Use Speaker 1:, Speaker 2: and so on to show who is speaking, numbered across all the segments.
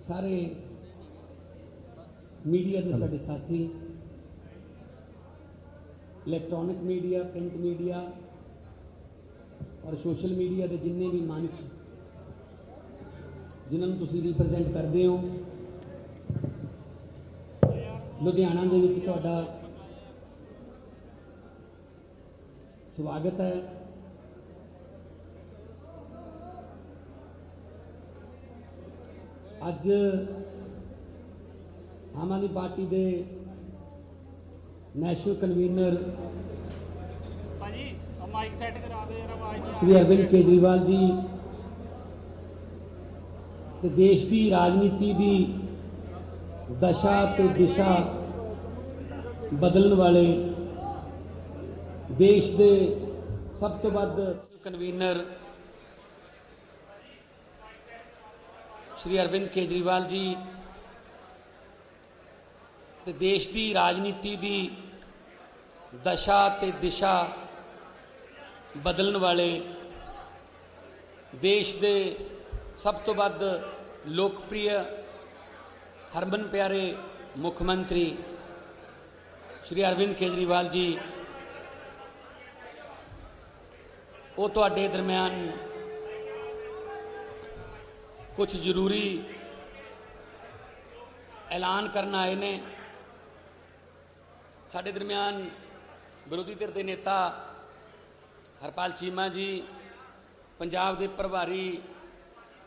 Speaker 1: सारे मीडिया के साडे साथी, इलैक्ट्रॉनिक मीडिया, प्रिंट मीडिया और सोशल मीडिया के जिन्ने भी मंच जिन्होंने तुसीं रिप्रजेंट करते हो, लुधियाना दे विच तुहाडा स्वागत है। अज आम आदमी पार्टी के नैशनल कन्वीनर श्री अरविंद केजरीवाल जी ते देश की राजनीति की दशा ते दिशा बदलने वाले देश के सब तो वध कन्वीनर श्री अरविंद केजरीवाल जी ते देश की राजनीति की दशा ते दिशा बदलने वाले देश के सब तो वध लोकप्रिय हरमन प्यारे मुख्यमंत्री श्री अरविंद केजरीवाल जी वो तुहाडे दरम्यान कुछ जरूरी ऐलान करना आए ने। साडे दरम्यान विरोधी धिर के नेता हरपाल चीमा जी, पंजाब के प्रभारी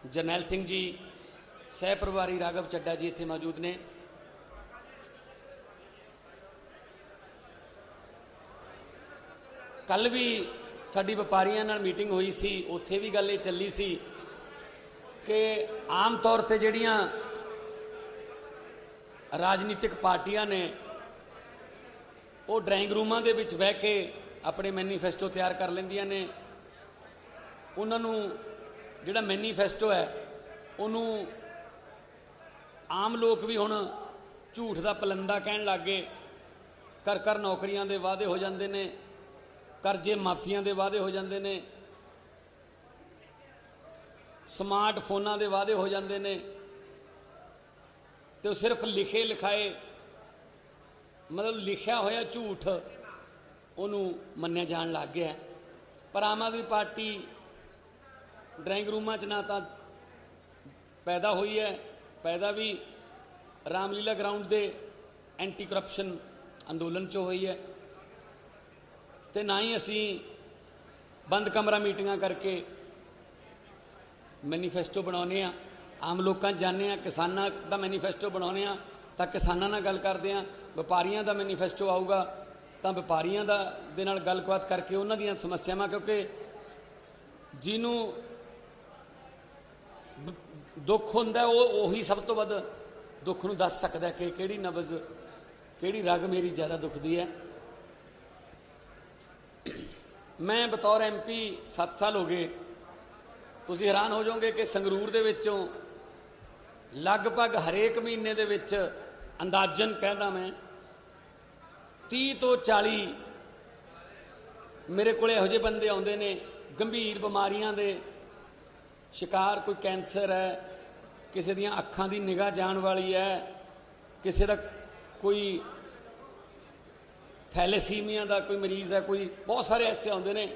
Speaker 1: जरनैल सिंह जी, सह प्रभारी राघव चड्डा जी इत्थे मौजूद ने। कल भी साडी व्यापारियों नाल मीटिंग हुई सी, उत्थे भी गल चली सी कि आम तौर पर जिहड़ियां राजनीतिक पार्टियां ने वो ड्राइंग रूमां दे विच बह के अपने मैनीफेस्टो तैयार कर लैंदियां ने। उन्होंने जिहड़ा मैनीफेस्टो है उन्हों आम लोग भी हुण झूठ दा पलंदा कहण लग गए। कर कर नौकरियां दे वादे हो जांदे ने, करजे माफिया के वादे हो जाते हैं, स्मार्ट फोनां के वादे हो जाते हैं, तो सिर्फ लिखे लिखाए मतलब लिखा होया झूठ उन्होंने मन्निया जान लग गया। पर आम आदमी पार्टी ड्राइंग रूमां च ना तो पैदा हुई है, पैदा भी रामलीला ग्राउंड के एंटी करप्शन अंदोलन चो हुई है, तो ना ही असी बंद कमरा मीटिंगां करके मैनीफेस्टो बनाने। आम लोगों जाने, किसानों का मैनीफेस्टो बनाने, तो किसानों नाल गल करते हैं। व्यापारियों का मैनीफेस्टो आऊगा तो व्यापारियों दे नाल गलबात करके उन्हां दीयां समस्यावां, क्योंकि जिन्हों दुख हुंदा उही सब तो वध दुख नूं दस सकदा है कि किहड़ी नब्ज़ किहड़ी रग मेरी ज़्यादा दुखदी है। मैं बतौर MP 7 साल हो गए। तुसीं हैरान हो जाओगे कि संगरूर दे विचों लगभग हरेक महीने दे विच अंदाजन कहना मैं 30 तो 40 मेरे को इहो जिहे बंदे आउंदे ने गंभीर बीमारियां दे शिकार। कोई कैंसर है, किसी दियां अखां दी निगाह जाण वाली है, किसी दा कोई थैलेसीमिया का कोई मरीज़ है, कोई बहुत सारे ऐसे आते हैं।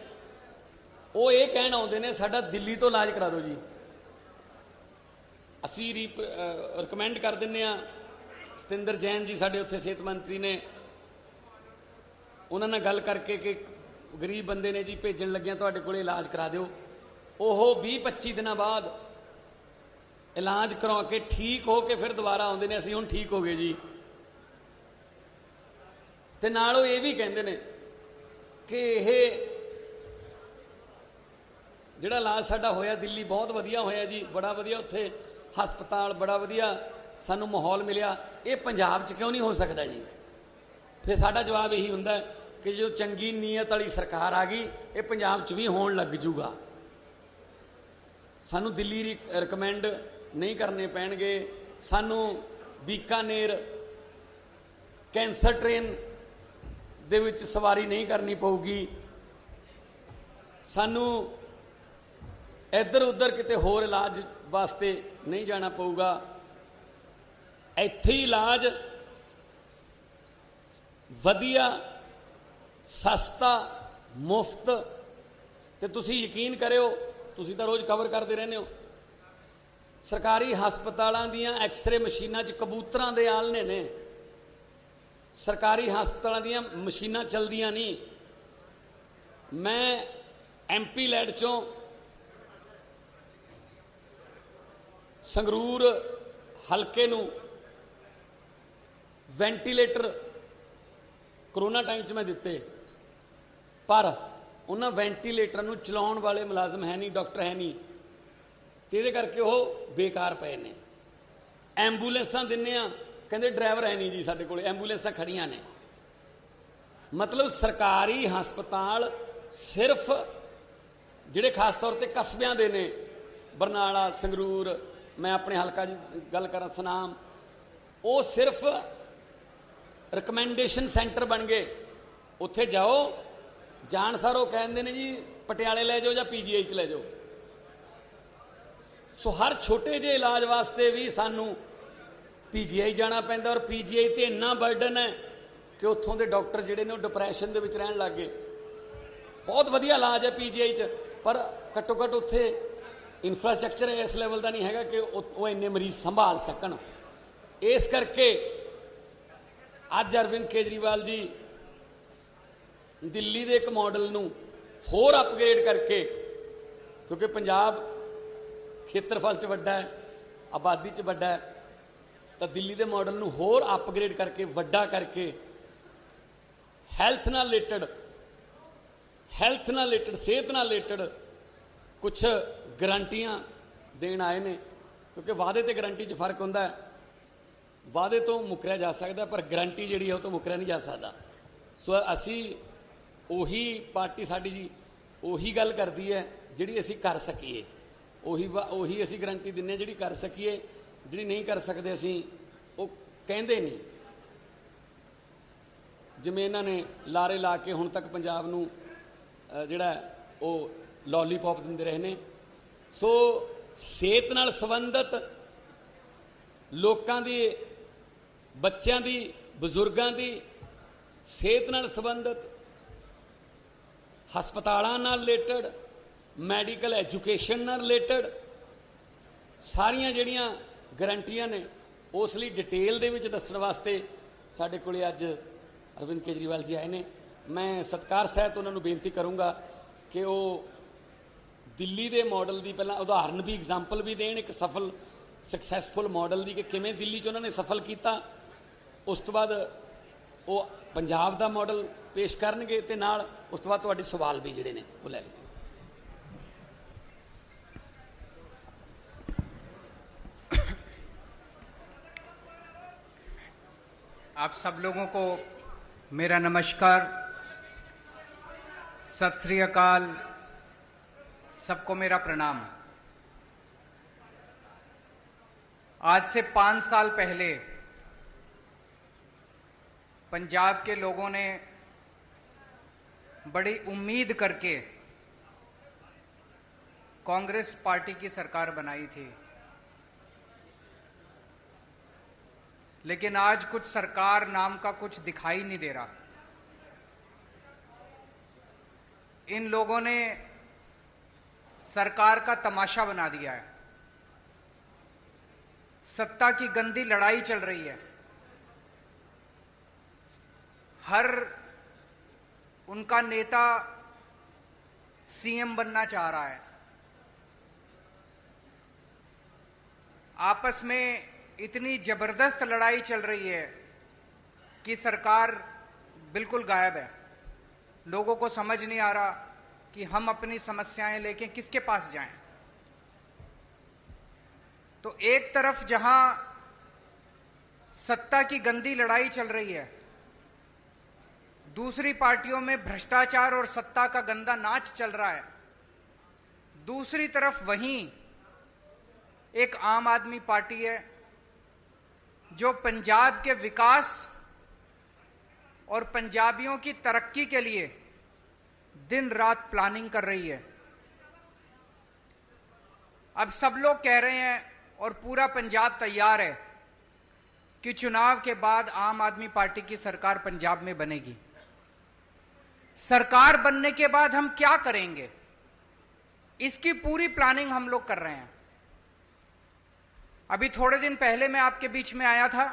Speaker 1: वो ये कहना आते हैं साडा दिल्ली तो इलाज करा दो जी। असी रिकमेंड कर दिंदे आ। सतिंदर जैन जी साडे उत्थे सेहत मंत्री ने, उन्होंने गल करके कि गरीब बंदे ने जी भेजन लग्या तुहाडे कोले इलाज करा दिओ। ओहो 20-25 दिन बाद इलाज करवा के ठीक हो के फिर दोबारा आउंदे ने, असीं हुण ठीक हो गए जी। ते नाल ये भी कहते हैं कि यह जिहड़ा इलाज साडा होया दिल्ली बहुत वधिया होया जी, बड़ा वधिया उत्थे हस्पताल बड़ा वधिया सानू माहौल मिलिया, ये पंजाब च क्यों नहीं हो सकता जी। फिर साडा जवाब यही हुंदा है कि जो चंगी नीयत वाली सरकार आ गई ये पंजाब च भी होण लग जूगा। सानू दिल्ली रिकमेंड नहीं करने पैणगे, सानू बीकानेर कैंसर ट्रेन दे विच सवारी नहीं करनी पऊगी, सानू इधर उधर किते होर इलाज वास्ते नहीं जाना पऊगा। ਇੱਥੇ ਹੀ ਇਲਾਜ ਵਧੀਆ, ਸਸਤਾ, ਮੁਫਤ। ਤੇ ਤੁਸੀਂ ਯਕੀਨ ਕਰਿਓ, ਤੁਸੀਂ ਤਾਂ ਰੋਜ਼ ਕਵਰ ਕਰਦੇ ਰਹਿੰਦੇ ਹੋ, ਸਰਕਾਰੀ ਹਸਪਤਾਲਾਂ ਦੀਆਂ ਐਕਸ-ਰੇ ਮਸ਼ੀਨਾਂ 'ਚ ਕਬੂਤਰਾਂ ਦੇ ਆਲਣੇ ਨੇ। ਸਰਕਾਰੀ ਹਸਪਤਾਲਾਂ ਦੀਆਂ ਮਸ਼ੀਨਾਂ ਚੱਲਦੀਆਂ ਨਹੀਂ। ਮੈਂ ਐਮਪੀ ਲੈਡ ਚੋਂ ਸੰਗਰੂਰ ਹਲਕੇ ਨੂੰ ਵੈਂਟੀਲੇਟਰ ਕਰੋਨਾ ਟਾਈਮ 'ਚ ਮੈਂ ਦਿੱਤੇ, ਪਰ ਉਹਨਾਂ ਵੈਂਟੀਲੇਟਰ ਨੂੰ ਚਲਾਉਣ ਵਾਲੇ ਮੁਲਾਜ਼ਮ ਹੈ ਨਹੀਂ, ਡਾਕਟਰ ਹੈ ਨਹੀਂ, ਤੇ ਇਹਦੇ ਕਰਕੇ ਉਹ ਬੇਕਾਰ ਪਏ ਨੇ। ਐਂਬੂਲੈਂਸਾਂ ਦਿੰਨੇ ਆ, ਕਹਿੰਦੇ ਡਰਾਈਵਰ ਹੈ ਨਹੀਂ ਜੀ ਸਾਡੇ ਕੋਲ, ਐਂਬੂਲੈਂਸਾਂ ਖੜੀਆਂ ਨੇ। ਮਤਲਬ ਸਰਕਾਰੀ ਹਸਪਤਾਲ ਸਿਰਫ ਜਿਹੜੇ ਖਾਸ ਤੌਰ ਤੇ ਕਸਬਿਆਂ ਦੇ ਨੇ, ਬਰਨਾਲਾ, ਸੰਗਰੂਰ, ਮੈਂ ਆਪਣੇ ਹਲਕਾ ਦੀ ਗੱਲ ਕਰਾਂ ਸੁਨਾਮ, ਉਹ ਸਿਰਫ ਰਿਕਮੈਂਡੇਸ਼ਨ ਸੈਂਟਰ ਬਣ ਗਏ। ਉੱਥੇ ਜਾਓ, ਜਾਣ ਸਾਰ ਉਹ ਕਹਿੰਦੇ ਨੇ ਜੀ ਪਟਿਆਲੇ ਲੈ ਜਾਓ ਜਾਂ ਪੀਜੀਆਈ 'ਚ ਲੈ ਜਾਓ। ਸੋ ਹਰ ਛੋਟੇ ਜਿਹੇ ਇਲਾਜ ਵਾਸਤੇ ਵੀ ਸਾਨੂੰ ਪੀਜੀਆਈ ਜਾਣਾ ਪੈਂਦਾ, ਔਰ ਪੀਜੀਆਈ ਤੇ ਇੰਨਾ ਬਰਡਨ ਹੈ ਕਿ ਉੱਥੋਂ ਦੇ ਡਾਕਟਰ ਜਿਹੜੇ ਨੇ ਉਹ ਡਿਪਰੈਸ਼ਨ ਦੇ ਵਿੱਚ ਰਹਿਣ ਲੱਗ ਗਏ। ਬਹੁਤ ਵਧੀਆ ਇਲਾਜ ਹੈ ਪੀਜੀਆਈ 'ਚ, ਪਰ ਘੱਟੋ ਘੱਟ ਉੱਥੇ ਇਨਫਰਾਸਟ੍ਰਕਚਰ ਇਸ ਲੈਵਲ ਦਾ ਨਹੀਂ ਹੈਗਾ ਕਿ ਉਹ ਇੰਨੇ ਮਰੀਜ਼ ਸੰਭਾਲ ਸਕਣ। ਇਸ ਕਰਕੇ ਅੱਜ ਅਰਵਿੰਦ ਕੇਜਰੀਵਾਲ ਜੀ ਦਿੱਲੀ ਦੇ ਇੱਕ ਮਾਡਲ ਨੂੰ ਹੋਰ ਅਪਗ੍ਰੇਡ ਕਰਕੇ, ਕਿਉਂਕਿ ਪੰਜਾਬ ਖੇਤਰਫਲ 'ਚ ਵੱਡਾ ਹੈ, ਆਬਾਦੀ 'ਚ ਵੱਡਾ ਹੈ, ਤਾਂ ਦਿੱਲੀ ਦੇ ਮਾਡਲ ਨੂੰ ਹੋਰ ਅਪਗ੍ਰੇਡ ਕਰਕੇ, ਵੱਡਾ ਕਰਕੇ, ਹੈਲਥ ਨਾਲ ਰਿਲੇਟਡ, ਸਿਹਤ ਨਾਲ ਰਿਲੇਟਡ ਕੁਛ ਗਰੰਟੀਆਂ ਦੇਣ ਆਏ ਨੇ। ਕਿਉਂਕਿ ਵਾਅਦੇ ਤੇ ਗਰੰਟੀ 'ਚ ਫਰਕ ਹੁੰਦਾ ਹੈ। ਵਾਅਦੇ ਤੋਂ ਮੁੱਕਰਿਆ ਜਾ ਸਕਦਾ, ਪਰ ਗਰੰਟੀ ਜਿਹੜੀ ਹੈ ਉਹ ਤੋਂ ਮੁੱਕਰਿਆ ਨਹੀਂ ਜਾ ਸਕਦਾ। ਸੋ ਅਸੀਂ ਉਹੀ ਪਾਰਟੀ ਸਾਡੀ ਜੀ ਉਹੀ ਗੱਲ ਕਰਦੀ ਹੈ ਜਿਹੜੀ ਅਸੀਂ ਕਰ ਸਕੀਏ, ਉਹੀ ਅਸੀਂ ਗਰੰਟੀ ਦਿੰਦੇ ਜਿਹੜੀ ਕਰ ਸਕੀਏ। ਜਿਹੜੀ ਨਹੀਂ ਕਰ ਸਕਦੇ ਅਸੀਂ ਉਹ ਕਹਿੰਦੇ ਨਹੀਂ। ਜਿਵੇਂ ਇਹਨਾਂ ਨੇ ਲਾਰੇ ਲਾ ਕੇ ਹੁਣ ਤੱਕ ਪੰਜਾਬ ਨੂੰ ਜਿਹੜਾ ਉਹ ਲੋਲੀਪੌਪ ਦਿੰਦੇ ਰਹੇ ਨੇ। ਸੋ ਸਿਹਤ ਨਾਲ ਸੰਬੰਧਿਤ ਲੋਕਾਂ ਦੀ, ਬੱਚਿਆਂ ਦੀ, ਬਜ਼ੁਰਗਾਂ ਦੀ ਸਿਹਤ ਨਾਲ ਸੰਬੰਧਿਤ, ਹਸਪਤਾਲਾਂ ਨਾਲ ਰਿਲੇਟਡ, ਮੈਡੀਕਲ ਐਜੂਕੇਸ਼ਨ ਨਾਲ ਰਿਲੇਟਡ ਸਾਰੀਆਂ ਜਿਹੜੀਆਂ ਗਰੰਟੀਆਂ ਨੇ, ਉਸ ਲਈ ਡਿਟੇਲ ਦੇ ਵਿੱਚ ਦੱਸਣ ਵਾਸਤੇ ਸਾਡੇ ਕੋਲੇ ਅੱਜ ਅਰਵਿੰਦ ਕੇਜਰੀਵਾਲ ਜੀ ਆਏ ਨੇ। ਮੈਂ ਸਤਿਕਾਰ ਸਹਿਤ ਉਹਨਾਂ ਨੂੰ ਬੇਨਤੀ ਕਰੂੰਗਾ ਕਿ ਉਹ ਦਿੱਲੀ ਦੇ ਮਾਡਲ ਦੀ ਪਹਿਲਾਂ ਉਦਾਹਰਨ ਵੀ, ਐਗਜ਼ਾਮਪਲ ਵੀ ਦੇਣ, ਇੱਕ ਸਫਲ ਸਕਸੈਸਫੁਲ ਮਾਡਲ ਦੀ, ਕਿ ਕਿਵੇਂ ਦਿੱਲੀ 'ਚ ਉਹਨਾਂ ਨੇ ਸਫਲ ਕੀਤਾ। ਉਸ ਤੋਂ ਬਾਅਦ ਉਹ ਪੰਜਾਬ ਦਾ ਮਾਡਲ ਪੇਸ਼ ਕਰਨਗੇ, ਤੇ ਨਾਲ ਉਸ ਤੋਂ ਬਾਅਦ ਤੁਹਾਡੇ ਸਵਾਲ ਵੀ ਜਿਹੜੇ ਨੇ ਉਹ ਲੈ ਲਓ।
Speaker 2: आप सब लोगों को मेरा नमस्कार, सत श्री अकाल, सबको मेरा प्रणाम। आज से 5 साल पहले पंजाब के लोगों ने बड़ी उम्मीद करके कांग्रेस पार्टी की सरकार बनाई थी, लेकिन आज कुछ सरकार नाम का कुछ दिखाई नहीं दे रहा। इन लोगों ने सरकार का तमाशा बना दिया है। सत्ता की गंदी लड़ाई चल रही है। हर उनका नेता सीएम बनना चाह रहा है। आपस में इतनी जबरदस्त लड़ाई चल रही है कि सरकार बिल्कुल गायब है। लोगों को समझ नहीं आ रहा कि हम अपनी समस्याएं लेके किसके पास जाएं। तो एक तरफ जहां सत्ता की गंदी लड़ाई चल रही है, दूसरी पार्टियों में भ्रष्टाचार और सत्ता का गंदा नाच चल रहा है। दूसरी तरफ वहीं एक आम आदमी पार्टी है जो पंजाब के विकास और पंजाबियों की तरक्की के लिए दिन रात प्लानिंग कर रही है। अब सब लोग कह रहे हैं और पूरा पंजाब तैयार है कि चुनाव के बाद आम आदमी पार्टी की सरकार पंजाब में बनेगी। सरकार बनने के बाद हम क्या करेंगे, इसकी पूरी प्लानिंग हम लोग कर रहे हैं। अभी थोड़े दिन पहले मैं आपके बीच में आया था,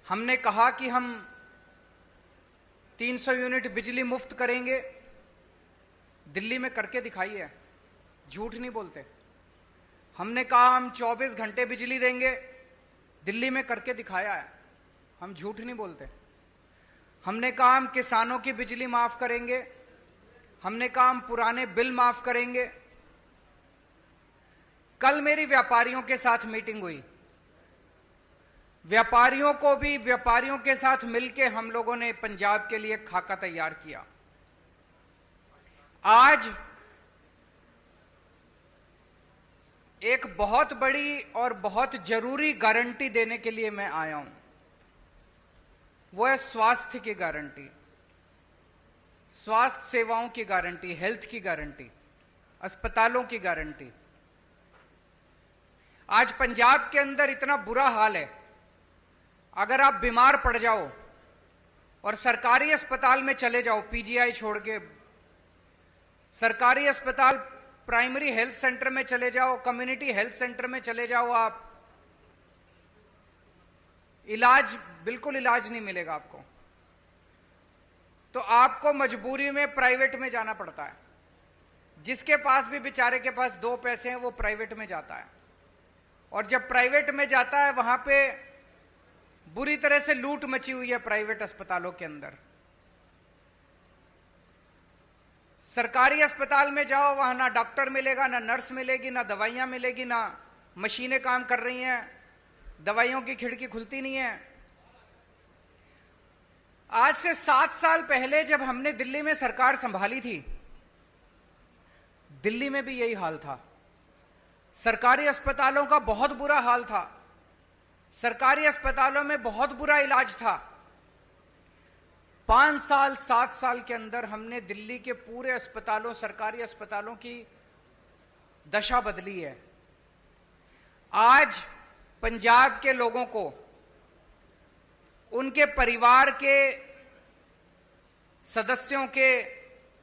Speaker 2: हमने कहा कि हम 300 यूनिट बिजली मुफ्त करेंगे। दिल्ली में करके दिखाई है, झूठ नहीं बोलते। हमने कहा हम 24 घंटे बिजली देंगे, दिल्ली में करके दिखाया है, हम झूठ नहीं बोलते। हमने कहा हम किसानों की बिजली माफ करेंगे, हमने कहा हम पुराने बिल माफ करेंगे। कल मेरी व्यापारियों के साथ मीटिंग हुई, व्यापारियों के साथ मिलकर हम लोगों ने पंजाब के लिए खाका तैयार किया। आज एक बहुत बड़ी और बहुत जरूरी गारंटी देने के लिए मैं आया हूं, वो है स्वास्थ्य की गारंटी, स्वास्थ्य सेवाओं की गारंटी, हेल्थ की गारंटी, अस्पतालों की गारंटी। आज पंजाब के अंदर इतना बुरा हाल है, अगर आप बीमार पड़ जाओ और सरकारी अस्पताल में चले जाओ, पीजीआई छोड़ के सरकारी अस्पताल, प्राइमरी हेल्थ सेंटर में चले जाओ, कम्युनिटी हेल्थ सेंटर में चले जाओ, आप बिल्कुल इलाज नहीं मिलेगा आपको। तो आपको मजबूरी में प्राइवेट में जाना पड़ता है। जिसके पास भी बेचारे के पास 2 पैसे हैं वो प्राइवेट में जाता है, और जब प्राइवेट में जाता है वहां पे बुरी तरह से लूट मची हुई है प्राइवेट अस्पतालों के अंदर। सरकारी अस्पताल में जाओ, वहां ना डॉक्टर मिलेगा, ना नर्स मिलेगी, ना दवाइयां मिलेगी, ना मशीनें काम कर रही हैं, दवाइयों की खिड़की खुलती नहीं है। आज से 7 साल पहले जब हमने दिल्ली में सरकार संभाली थी, दिल्ली में भी यही हाल था। सरकारी अस्पतालों का बहुत बुरा हाल था, सरकारी अस्पतालों में बहुत बुरा इलाज था। 5 साल 7 साल के अंदर हमने दिल्ली के पूरे अस्पतालों, सरकारी अस्पतालों की दशा बदली है। आज पंजाब के लोगों को, उनके परिवार के सदस्यों के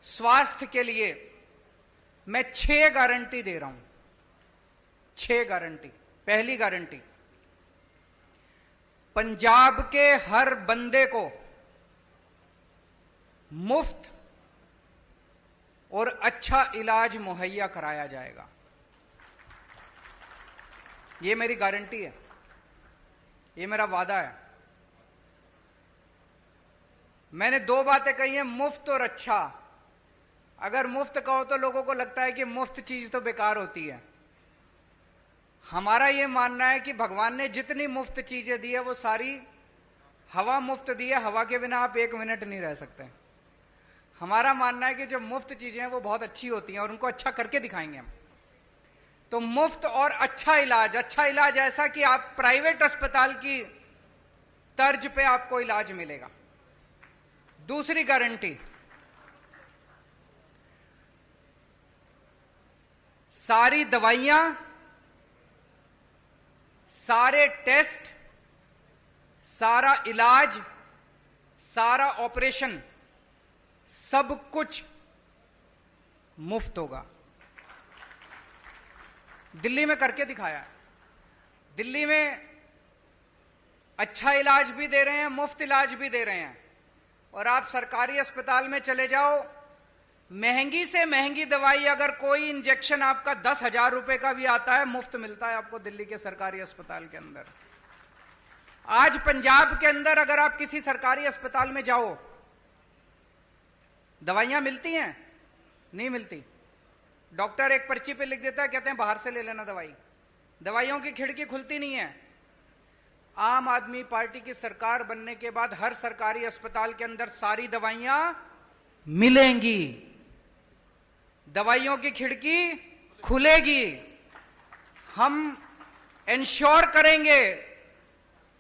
Speaker 2: स्वास्थ्य के लिए मैं 6 गारंटी दे रहा हूं। 6 गारंटी। पहली गारंटी, पंजाब के हर बंदे को मुफ्त और अच्छा इलाज मुहैया कराया जाएगा। यह मेरी गारंटी है, यह मेरा वादा है। मैंने 2 बातें कही हैं, मुफ्त और अच्छा। अगर मुफ्त कहो तो लोगों को लगता है कि मुफ्त चीज तो बेकार होती है। हमारा यह मानना है कि भगवान ने जितनी मुफ्त चीजें दी है वो सारी हवा मुफ्त दी है, हवा के बिना आप 1 मिनट नहीं रह सकते। हमारा मानना है कि जो मुफ्त चीजें हैं वो बहुत अच्छी होती हैं और उनको अच्छा करके दिखाएंगे हम। तो मुफ्त और अच्छा इलाज ऐसा कि आप प्राइवेट अस्पताल की तर्ज पे आपको इलाज मिलेगा। दूसरी गारंटी, सारी दवाइयां, सारे टेस्ट, सारा इलाज, सारा ऑपरेशन, सब कुछ मुफ्त होगा। दिल्ली में करके दिखाया है। दिल्ली में अच्छा इलाज भी दे रहे हैं, मुफ्त इलाज भी दे रहे हैं। और आप सरकारी अस्पताल में चले जाओ, महंगी से महंगी दवाई, अगर कोई इंजेक्शन आपका 10,000 रुपए का भी आता है, मुफ्त मिलता है आपको दिल्ली के सरकारी अस्पताल के अंदर। आज पंजाब के अंदर अगर आप किसी सरकारी अस्पताल में जाओ, दवाइयां मिलती हैं? नहीं मिलती। डॉक्टर एक पर्ची पे लिख देता है, कहते हैं बाहर से ले लेना दवाई। दवाइयों की खिड़की खुलती नहीं है। आम आदमी पार्टी की सरकार बनने के बाद हर सरकारी अस्पताल के अंदर सारी दवाइयां मिलेंगी, दवाइयों की खिड़की खुलेगी। हम इंश्योर करेंगे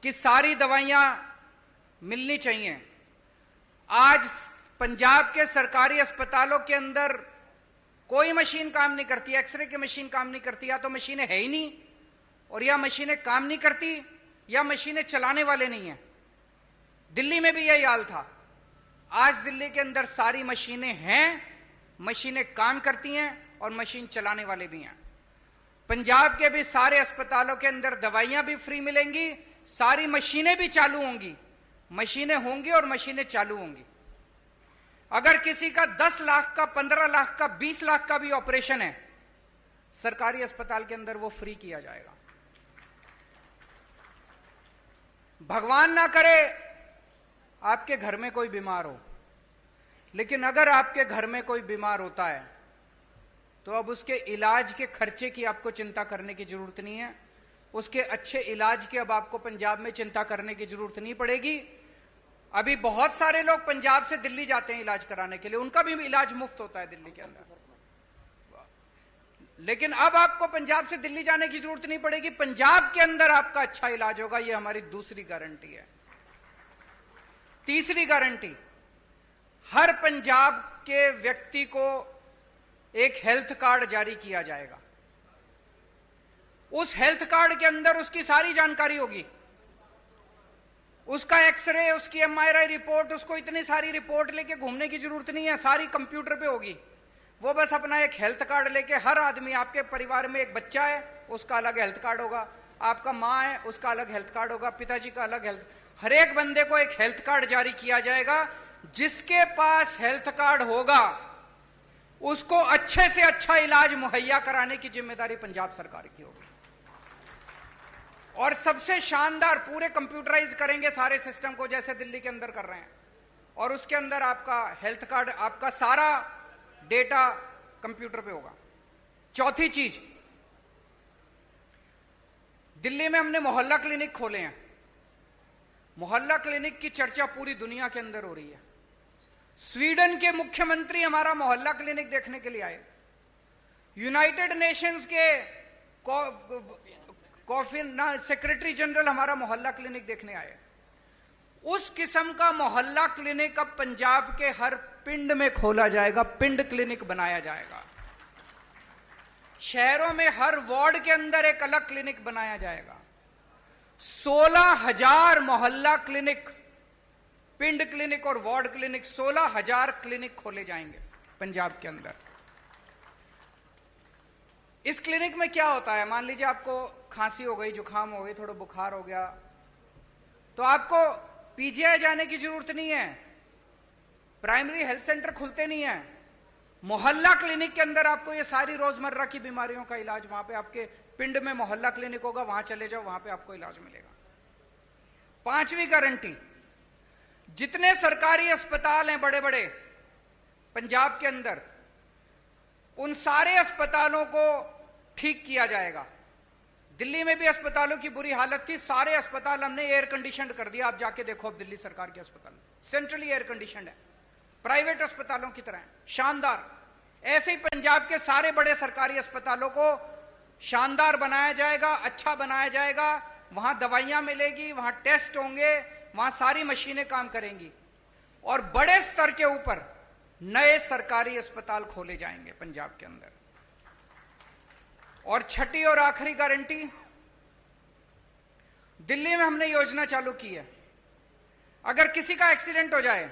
Speaker 2: कि सारी दवाइयां मिलनी चाहिए। आज पंजाब के सरकारी अस्पतालों के अंदर कोई मशीन काम नहीं करती, एक्सरे की मशीन काम नहीं करती, या तो मशीनें है ही नहीं, और या मशीनें काम नहीं करती, या मशीनें चलाने वाले नहीं हैं। दिल्ली में भी यही हाल था। आज दिल्ली के अंदर सारी मशीनें हैं, मशीनें काम करती हैं और मशीन चलाने वाले भी हैं। पंजाब के भी सारे अस्पतालों के अंदर दवाइयां भी फ्री मिलेंगी, सारी मशीनें भी चालू होंगी, मशीनें होंगी और मशीनें चालू होंगी। अगर किसी का 10 लाख का, 15 लाख का, 20 लाख का भी ऑपरेशन है, सरकारी अस्पताल के अंदर वो फ्री किया जाएगा। भगवान ना करे आपके घर में कोई बीमार हो, लेकिन अगर आपके घर में कोई बीमार होता है तो अब उसके इलाज के खर्चे की आपको चिंता करने की जरूरत नहीं है। उसके अच्छे इलाज की अब आपको पंजाब में चिंता करने की जरूरत नहीं पड़ेगी। अभी बहुत सारे लोग पंजाब से दिल्ली जाते हैं इलाज कराने के लिए, उनका भी इलाज मुफ्त होता है दिल्ली के अंदर। लेकिन अब आपको पंजाब से दिल्ली जाने की जरूरत नहीं पड़ेगी, पंजाब के अंदर आपका अच्छा इलाज होगा। यह हमारी दूसरी गारंटी है। तीसरी गारंटी, हर पंजाब के व्यक्ति को एक हेल्थ कार्ड जारी किया जाएगा। उस हेल्थ कार्ड के अंदर उसकी सारी जानकारी होगी, उसका एक्सरे, उसकी एमआरआई रिपोर्ट, उसको इतनी सारी रिपोर्ट लेके घूमने की जरूरत नहीं है, सारी कंप्यूटर पे होगी। वो बस अपना एक हेल्थ कार्ड लेके, हर आदमी, आपके परिवार में एक बच्चा है उसका अलग हेल्थ कार्ड होगा, आपका मां है उसका अलग हेल्थ कार्ड होगा, पिताजी का अलग हेल्थ, हर एक बंदे को एक हेल्थ कार्ड जारी किया जाएगा। जिसके पास हेल्थ कार्ड होगा उसको अच्छे से अच्छा इलाज मुहैया कराने की जिम्मेदारी पंजाब सरकार की होगी। और सबसे शानदार, पूरे कंप्यूटराइज करेंगे सारे सिस्टम को जैसे दिल्ली के अंदर कर रहे हैं, और उसके अंदर आपका हेल्थ कार्ड, आपका सारा डेटा कंप्यूटर पे होगा। चौथी चीज, दिल्ली में हमने मोहल्ला क्लिनिक खोले हैं। मोहल्ला क्लिनिक की चर्चा पूरी दुनिया के अंदर हो रही है। स्वीडन के मुख्यमंत्री हमारा मोहल्ला क्लिनिक देखने के लिए आए, यूनाइटेड नेशंस के सेक्रेटरी जनरल हमारा मोहल्ला क्लिनिक देखने आए। उस किस्म का मोहल्ला क्लिनिक अब पंजाब के हर पिंड में खोला जाएगा, पिंड क्लिनिक बनाया जाएगा। शहरों में हर वार्ड के अंदर एक अलग क्लिनिक बनाया जाएगा। 16,000 मोहल्ला क्लिनिक, पिंड क्लिनिक और वार्ड क्लिनिक, 16,000 क्लिनिक खोले जाएंगे पंजाब के अंदर। इस क्लिनिक में क्या होता है, मान लीजिए आपको खांसी हो गई, जुकाम हो गई, थोड़ा बुखार हो गया, तो आपको पीजीआई जाने की जरूरत नहीं है, प्राइमरी हेल्थ सेंटर खुलते नहीं है। मोहल्ला क्लिनिक के अंदर आपको ये सारी रोजमर्रा की बीमारियों का इलाज, वहां पे आपके पिंड में मोहल्ला क्लिनिक होगा, वहां चले जाओ, वहां पे आपको इलाज मिलेगा। पांचवी गारंटी, जितने सरकारी अस्पताल हैं बड़े बड़े पंजाब के अंदर, उन सारे अस्पतालों को ठीक किया जाएगा। दिल्ली में भी अस्पतालों की बुरी हालत थी, सारे अस्पताल हमने एयर कंडीशनड कर दिया। आप जाके देखो, अब दिल्ली सरकार के अस्पताल सेंट्रली एयर कंडीशनड है, प्राइवेट अस्पतालों की तरह है, शानदार। ऐसे ही पंजाब के सारे बड़े सरकारी अस्पतालों को शानदार बनाया जाएगा, अच्छा बनाया जाएगा। वहां दवाइयां मिलेगी, वहां टेस्ट होंगे, वहां सारी मशीनें काम करेंगी, और बड़े स्तर के ऊपर नए सरकारी अस्पताल खोले जाएंगे पंजाब के अंदर। और छठी और आखिरी गारंटी, दिल्ली में हमने योजना चालू की है, अगर किसी का एक्सीडेंट हो जाए,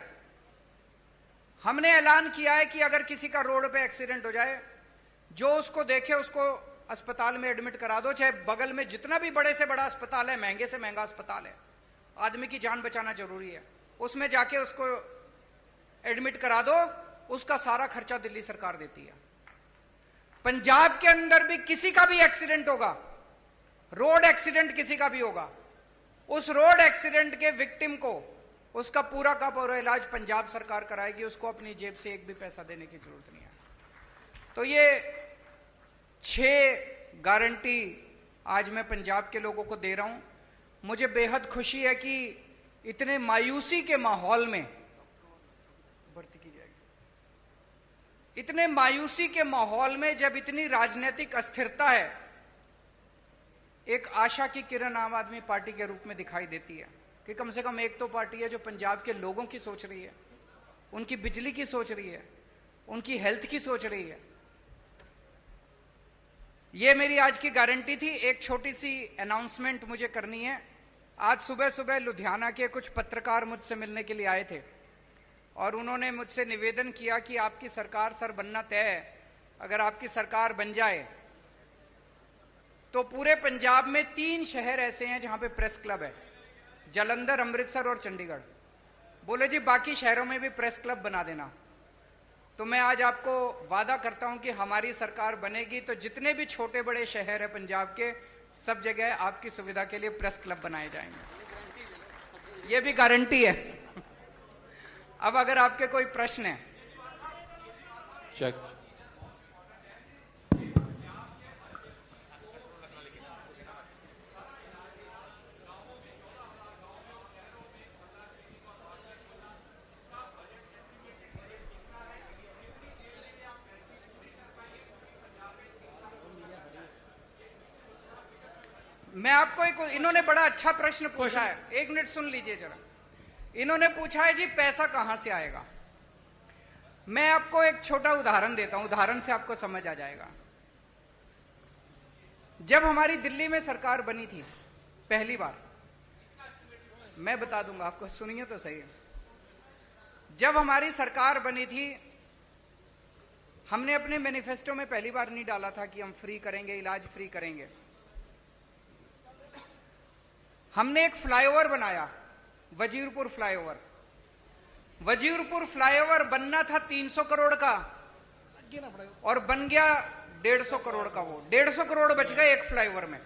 Speaker 2: हमने ऐलान किया है कि अगर किसी का रोड पे एक्सीडेंट हो जाए, जो उसको देखे उसको अस्पताल में एडमिट करा दो, चाहे बगल में जितना भी बड़े से बड़ा अस्पताल है, महंगे से महंगा अस्पताल है, आदमी की जान बचाना जरूरी है, उसमें जाके उसको एडमिट करा दो, उसका सारा खर्चा दिल्ली सरकार देती है। पंजाब के अंदर भी किसी का भी एक्सीडेंट होगा, रोड एक्सीडेंट किसी का भी होगा, उस रोड एक्सीडेंट के विक्टिम को उसका पूरा का पूरा इलाज पंजाब सरकार कराएगी, उसको अपनी जेब से एक भी पैसा देने की जरूरत नहीं है। तो ये 6 गारंटी आज मैं पंजाब के लोगों को दे रहा हूं। मुझे बेहद खुशी है कि इतने मायूसी के माहौल में, भर्ती की जाएगी, इतने मायूसी के माहौल में जब इतनी राजनीतिक अस्थिरता है, एक आशा की किरण आम आदमी पार्टी के रूप में दिखाई देती है कि कम से कम एक तो पार्टी है जो पंजाब के लोगों की सोच रही है, उनकी बिजली की सोच रही है, उनकी हेल्थ की सोच रही है। ये मेरी आज की गारंटी थी। एक छोटी सी अनाउंसमेंट मुझे करनी है। आज सुबह सुबह लुधियाना के कुछ पत्रकार मुझसे मिलने के लिए आए थे और उन्होंने मुझसे निवेदन किया कि आपकी सरकार सर बनना तय है, अगर आपकी सरकार बन जाए तो पूरे पंजाब में 3 शहर ऐसे हैं जहां पे प्रेस क्लब है, जालंधर, अमृतसर और चंडीगढ़। बोले जी बाकी शहरों में भी प्रेस क्लब बना देना। तो मैं आज आपको वादा करता हूं कि हमारी सरकार बनेगी तो जितने भी छोटे बड़े शहर है पंजाब के, सब जगह आपकी सुविधा के लिए प्रेस क्लब बनाए जाएंगे, ये भी गारंटी है। अब अगर आपके कोई प्रश्न है।
Speaker 3: चेक।
Speaker 2: मैं आपको इन्होंने बड़ा अच्छा प्रश्न पूछा है, 1 मिनट सुन लीजिए जरा। इन्होंने पूछा है जी पैसा कहां से आएगा। मैं आपको एक छोटा उदाहरण देता हूं, उदाहरण से आपको समझ आ जाएगा। जब हमारी दिल्ली में सरकार बनी थी पहली बार, मैं बता दूंगा आपको, सुनिए तो सही। जब हमारी सरकार बनी थी, हमने अपने मैनिफेस्टो में पहली बार नहीं डाला था कि हम फ्री करेंगे, इलाज फ्री करेंगे। हमने एक फ्लाईओवर बनाया, वजीरपुर फ्लाईओवर। वजीरपुर फ्लाईओवर बनना था 300 करोड़ का और बन गया 150 करोड़ का। वो 150 करोड़ बच गए एक फ्लाईओवर में।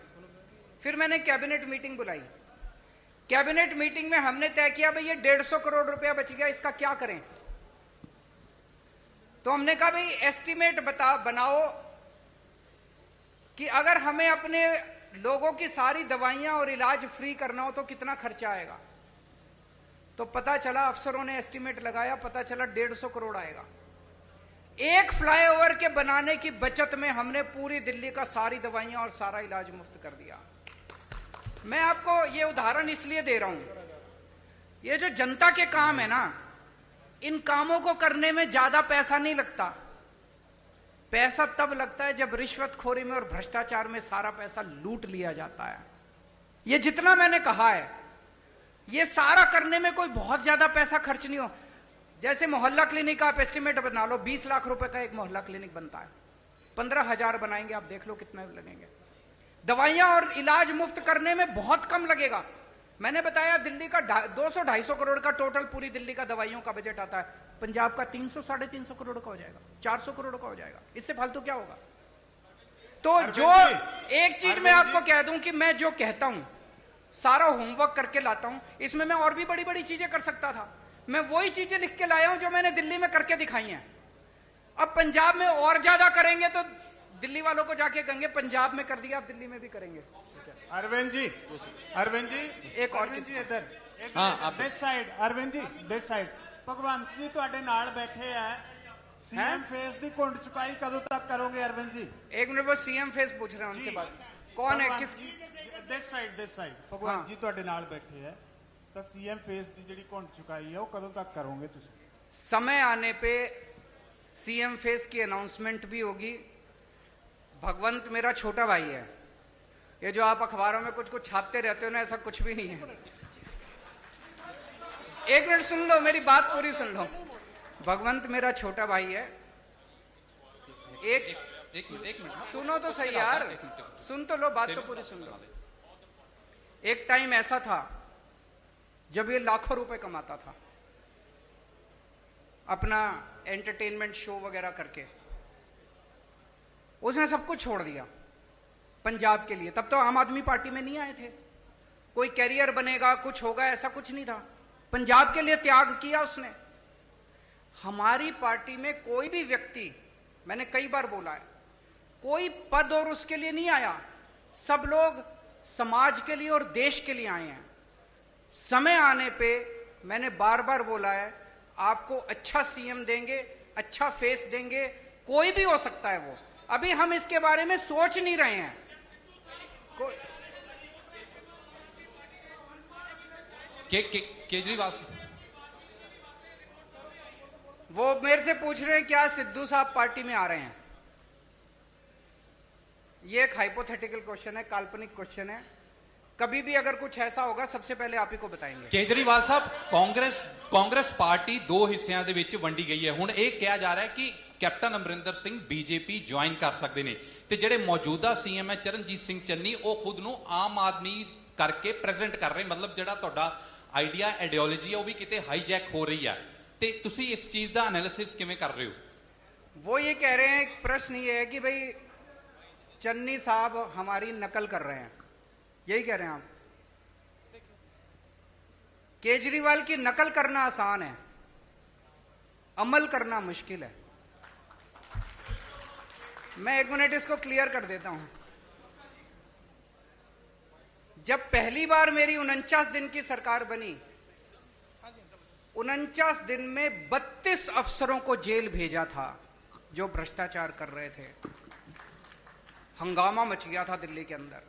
Speaker 2: फिर मैंने कैबिनेट मीटिंग बुलाई। कैबिनेट मीटिंग में हमने तय किया भाई ये 150 करोड़ रुपया बच गया, इसका क्या करें। तो हमने कहा भाई एस्टीमेट बनाओ कि अगर हमें अपने लोगों की सारी दवाइयां और इलाज फ्री करना हो तो कितना खर्चा आएगा। तो पता चला, अफसरों ने एस्टीमेट लगाया, पता चला 150 करोड़ आएगा। एक फ्लाईओवर के बनाने की बचत में हमने पूरी दिल्ली का सारी दवाइयां और सारा इलाज मुफ्त कर दिया। मैं आपको ये उदाहरण इसलिए दे रहा हूं, ये जो जनता के काम है ना, इन कामों को करने में ज्यादा पैसा नहीं लगता। पैसा तब लगता है जब रिश्वतखोरी में और भ्रष्टाचार में सारा पैसा लूट लिया जाता है। ये जितना मैंने कहा है, ये सारा करने में कोई बहुत ज्यादा पैसा खर्च नहीं हो। जैसे मोहल्ला क्लिनिक आप एस्टिमेट बना लो, 20 लाख रुपए का एक मोहल्ला क्लिनिक बनता है, 15,000 बनाएंगे, आप देख लो कितना लगेंगे। दवाइयां और इलाज मुफ्त करने में बहुत कम लगेगा। मैंने बताया दिल्ली का 200-250 करोड़ का टोटल पूरी दिल्ली का दवाइयों का बजट आता है, पंजाब का 300-350 करोड़ का हो जाएगा, 400 करोड़ का हो जाएगा। इससे फालतू क्या होगा। तो जो एक चीज मैं आपको कह दूं कि मैं जो कहता हूं सारा होमवर्क करके लाता हूं, इसमें मैं और भी बड़ी बड़ी चीजें कर सकता था। मैं वही चीजें लिख के लाया हूं जो मैंने दिल्ली में करके दिखाई हैं। अब पंजाब में और ज्यादा करेंगे तो दिल्ली वालों को जाके कहेंगे पंजाब में कर दिया, आप दिल्ली में भी करेंगे।
Speaker 4: अरविंद जी, अरविंद जी,
Speaker 2: एक और
Speaker 4: अरविंद जी इधर,
Speaker 3: हाँ,
Speaker 4: this side, Arvind ji this side. Bhagwant ji ਤੁਹਾਡੇ ਨਾਲ बैठे हैं, सीएम फेस दी घुंड चुकाई कदों तक करोगे अरविंद जी।
Speaker 2: एक मिनट, वो सीएम फेस पूछ रहे हैं उनसे बात। कौन है, किस
Speaker 4: दिस साइड भगवंत जी ਤੁਹਾਡੇ ਨਾਲ बैठे हैं, तो सीएम फेस दी ਜਿਹੜੀ घुंड चुकाई है वो कदों तक करोगे तुम।
Speaker 2: समय आने पे सीएम फेस की अनाउंसमेंट भी होगी। भगवंत मेरा छोटा भाई है, ये जो आप अखबारों में कुछ कुछ छापते रहते हो ना, ऐसा कुछ भी नहीं है। एक मिनट सुन लो, मेरी बात पूरी सुन लो। भगवंत मेरा छोटा भाई है। एक मिनट सुनो तो सही यार, सुन तो लो, बात तो पूरी सुन लो। एक टाइम ऐसा था जब ये लाखों रुपए कमाता था अपना एंटरटेनमेंट शो वगैरह करके। उसने सब कुछ छोड़ दिया पंजाब के लिए। तब तो आम आदमी पार्टी में नहीं आए थे, कोई कैरियर बनेगा कुछ होगा ऐसा कुछ नहीं था। पंजाब के लिए त्याग किया उसने। हमारी पार्टी में कोई भी व्यक्ति, मैंने कई बार बोला है, कोई पद और उसके लिए नहीं आया। सब लोग समाज के लिए और देश के लिए आए हैं। समय आने पे मैंने बार बार बोला है, आपको अच्छा सीएम देंगे, अच्छा फेस देंगे, कोई भी हो सकता है वो। अभी हम इसके बारे में सोच नहीं रहे हैं।
Speaker 3: केजरीवाल
Speaker 2: वो मेरे से पूछ रहे हैं क्या सिद्धू साहब पार्टी में आ रहे हैं। ये एक हाइपोथेटिकल क्वेश्चन है, काल्पनिक क्वेश्चन है। कभी भी अगर कुछ ऐसा होगा सबसे पहले आप ही को बताएंगे।
Speaker 3: ਕੇਜਰੀਵਾਲ ਸਾਹਿਬ ਕਾਂਗਰਸ ਪਾਰਟੀ ਦੋ ਹਿੱਸਿਆਂ ਦੇ ਵਿੱਚ ਵੰਡੀ ਗਈ ਹੈ। ਹੁਣ ਇਹ ਕਿਹਾ ਜਾ ਰਿਹਾ ਹੈ ਕਿ captain Amarinder Singh BJP join ਕਰ ਸਕਦੇ ਨੇ ਤੇ ਜਿਹੜੇ ਮੌਜੂਦਾ ਸੀਐਮ ਹੈ ਚਰਨਜੀਤ ਸਿੰਘ ਚੰਨੀ ਉਹ ਖੁਦ ਨੂੰ ਆਮ ਆਦਮੀ ਕਰਕੇ ਪ੍ਰੈਜ਼ੈਂਟ ਕਰ ਰਹੇ, ਮਤਲਬ ਜਿਹੜਾ ਤੁਹਾਡਾ ਆਈਡੀਆ ਆਈਡੀਓਲੋਜੀ ਹੈ ਉਹ ਵੀ ਕਿਤੇ ਹਾਈਜੈਕ ਹੋ ਰਹੀ ਹੈ ਤੇ ਤੁਸੀਂ ਇਸ ਚੀਜ਼ ਦਾ ਐਨਾਲਿਸਿਸ ਕਿਵੇਂ ਕਰ ਰਹੇ ਹੋ?
Speaker 2: वो ये कह रहे हैं, एक प्रश्न ये है कि भाई चन्नी साहब हमारी नकल कर रहे हैं, यही कह रहे हैं आप? केजरीवाल की नकल करना आसान है, अमल करना मुश्किल है। मैं 1 मिनट इसको क्लियर कर देता हूं। जब पहली बार मेरी 49 दिन की सरकार बनी, 49 दिन में 32 अफसरों को जेल भेजा था जो भ्रष्टाचार कर रहे थे। हंगामा मच गया था दिल्ली के अंदर।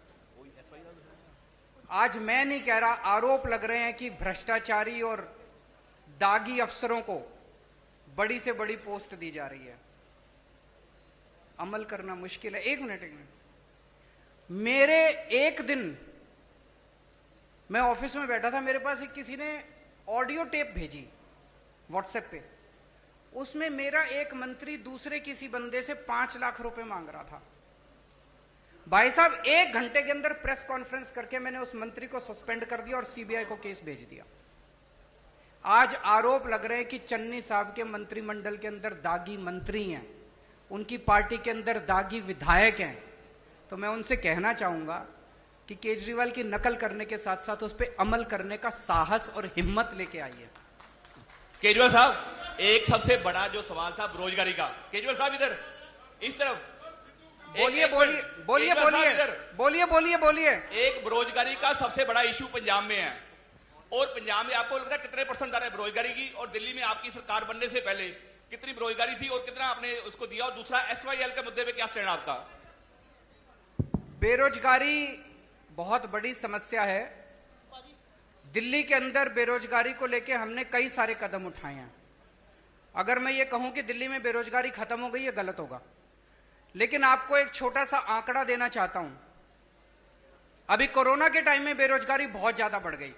Speaker 2: आज मैं नहीं कह रहा, आरोप लग रहे हैं कि भ्रष्टाचारी और दागी अफसरों को बड़ी से बड़ी पोस्ट दी जा रही है। अमल करना मुश्किल है। एक मिनट। मेरे एक दिन मैं ऑफिस में बैठा था, मेरे पास एक किसी ने ऑडियो टेप भेजी व्हाट्सएप पे। उसमें मेरा एक मंत्री दूसरे किसी बंदे से 5 लाख रुपए मांग रहा था। भाई साहब 1 घंटे के अंदर प्रेस कॉन्फ्रेंस करके मैंने उस मंत्री को सस्पेंड कर दिया और सीबीआई को केस भेज दिया। आज आरोप लग रहे हैं कि चन्नी साहब के मंत्रिमंडल के अंदर दागी मंत्री हैं, उनकी पार्टी के अंदर दागी विधायक हैं। तो मैं उनसे कहना चाहूंगा कि केजरीवाल की नकल करने के साथ साथ उस पर अमल करने का साहस और हिम्मत लेके आइए।
Speaker 5: केजरीवाल साहब, एक सबसे बड़ा जो सवाल था बेरोजगारी का, केजरीवाल साहब इधर इस तरफ
Speaker 2: बोलिए बोलिए बोलिए बोलिए बोलिए बोलिए बोलिए।
Speaker 5: एक बेरोजगारी का सबसे बड़ा इशू पंजाब में है, और पंजाब में आपको लगता है कितने परसेंट दर है बेरोजगारी की? और दिल्ली में आपकी सरकार बनने से पहले कितनी बेरोजगारी थी और कितना आपने उसको दिया? और दूसरा SYL के मुद्दे पे क्या स्टैंड आपका?
Speaker 2: बेरोजगारी बहुत बड़ी समस्या है। दिल्ली के अंदर बेरोजगारी को लेकर हमने कई सारे कदम उठाए हैं। अगर मैं ये कहूं कि दिल्ली में बेरोजगारी खत्म हो गई, ये गलत होगा। लेकिन आपको एक छोटा सा आंकड़ा देना चाहता हूं। अभी कोरोना के टाइम में बेरोजगारी बहुत ज्यादा बढ़ गई,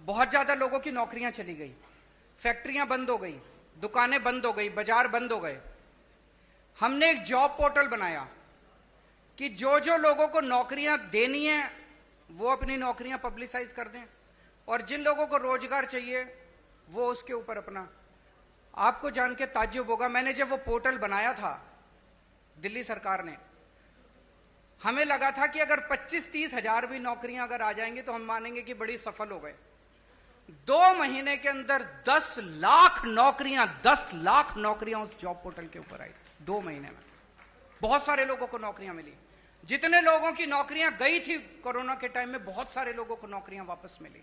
Speaker 2: बहुत ज्यादा लोगों की नौकरियां चली गई, फैक्ट्रियां बंद हो गई, दुकानें बंद हो गई, बाजार बंद हो गए। हमने एक जॉब पोर्टल बनाया कि जो जो लोगों को नौकरियां देनी है वो अपनी नौकरियां पब्लिसाइज कर दें, और जिन लोगों को रोजगार चाहिए वो उसके ऊपर अपना। आपको जान के ताज्जुब होगा, मैंने जब वो पोर्टल बनाया था दिल्ली सरकार ने, हमें लगा था कि अगर 25-30 हजार भी नौकरियां अगर आ जाएंगी तो हम मानेंगे कि बड़ी सफल हो गए। 2 महीने के अंदर 10 लाख नौकरियां उस जॉब पोर्टल के ऊपर आई। 2 महीने में बहुत सारे लोगों को नौकरियां मिली। जितने लोगों की नौकरियां गई थी कोरोना के टाइम में, बहुत सारे लोगों को नौकरियां वापस मिली।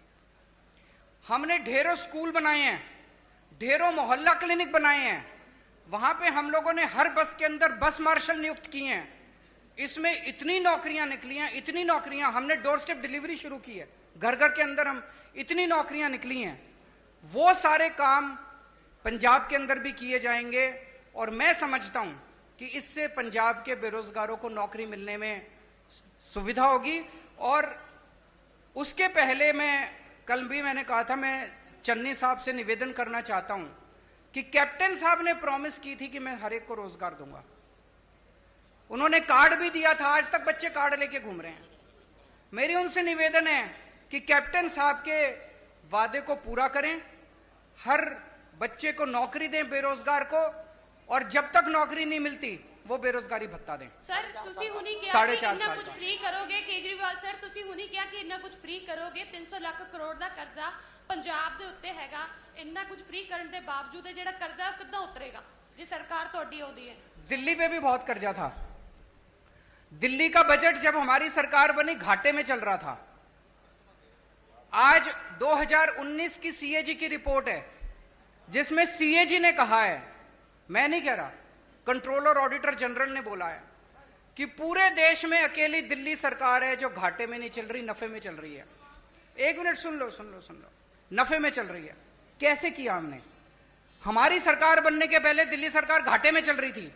Speaker 2: हमने ढेरों स्कूल बनाए हैं, ढेरों मोहल्ला क्लिनिक बनाए हैं। वहां पे हम लोगों ने हर बस के अंदर बस मार्शल नियुक्त किए हैं। इसमें इतनी नौकरियां निकली हैं, इतनी नौकरियां। हमने डोर स्टेप डिलीवरी शुरू की है, घर घर के अंदर हम इतनी नौकरियां निकली हैं। वो सारे काम पंजाब के अंदर भी किए जाएंगे, और मैं समझता हूं कि इससे पंजाब के बेरोजगारों को नौकरी मिलने में सुविधा होगी। और उसके पहले कल भी मैंने कहा था, मैं चन्नी साहब से निवेदन करना चाहता हूं कि कैप्टन साहब ने प्रॉमिस की थी कि मैं हर एक को रोजगार दूंगा। उन्होंने कार्ड भी दिया था, आज तक बच्चे कार्ड लेके घूम रहे हैं। मेरी उनसे निवेदन है कि कैप्टन साहब के वादे को पूरा करें, हर बच्चे को नौकरी दें बेरोजगार को, और जब तक नौकरी नहीं मिलती वो बेरोजगारी भत्ता दें।
Speaker 6: सर ਤੁਸੀਂ ਹੁਣੀ ਕਿਹਾ
Speaker 2: साढ़े
Speaker 6: ਕਿ
Speaker 2: चार
Speaker 6: ਇੰਨਾ
Speaker 2: साल
Speaker 6: ਕੁਝ
Speaker 2: का।
Speaker 6: ਫ੍ਰੀ ਕਰੋਗੇ। ਕੇਜਰੀਵਾਲ ਸਰ ਤੁਸੀਂ ਹੁਣੀ ਕਿਹਾ ਕਿ ਇੰਨਾ ਕੁਝ ਫ੍ਰੀ ਕਰੋਗੇ। 300 ਲੱਖ ਕਰੋੜ ਦਾ ਕਰਜ਼ਾ ਪੰਜਾਬ ਦੇ ਉੱਤੇ ਹੈਗਾ। ਇੰਨਾ ਕੁਝ ਫ੍ਰੀ ਕਰਨ ਦੇ ਬਾਵਜੂਦ ਇਹ ਜਿਹੜਾ ਕਰਜ਼ਾ ਉਹ ਕਿੱਦਾਂ ਉਤਰੇਗਾ ਜੇ ਸਰਕਾਰ ਤੁਹਾਡੀ ਆਉਂਦੀ ਹੈ?
Speaker 2: दिल्ली पे भी बहुत कर्जा था। दिल्ली का बजट जब हमारी सरकार बनी घाटे में चल रहा था। आज 2019 की सीएजी की रिपोर्ट है जिसमें सीएजी ने कहा है, मैं नहीं कह रहा, कंट्रोलर ऑडिटर जनरल ने बोला है कि पूरे देश में अकेली दिल्ली सरकार है जो घाटे में नहीं चल रही, नफे में चल रही है। 1 मिनट सुन लो, नफे में चल रही है। कैसे किया हमने? हमारी सरकार बनने के पहले दिल्ली सरकार घाटे में चल रही थी,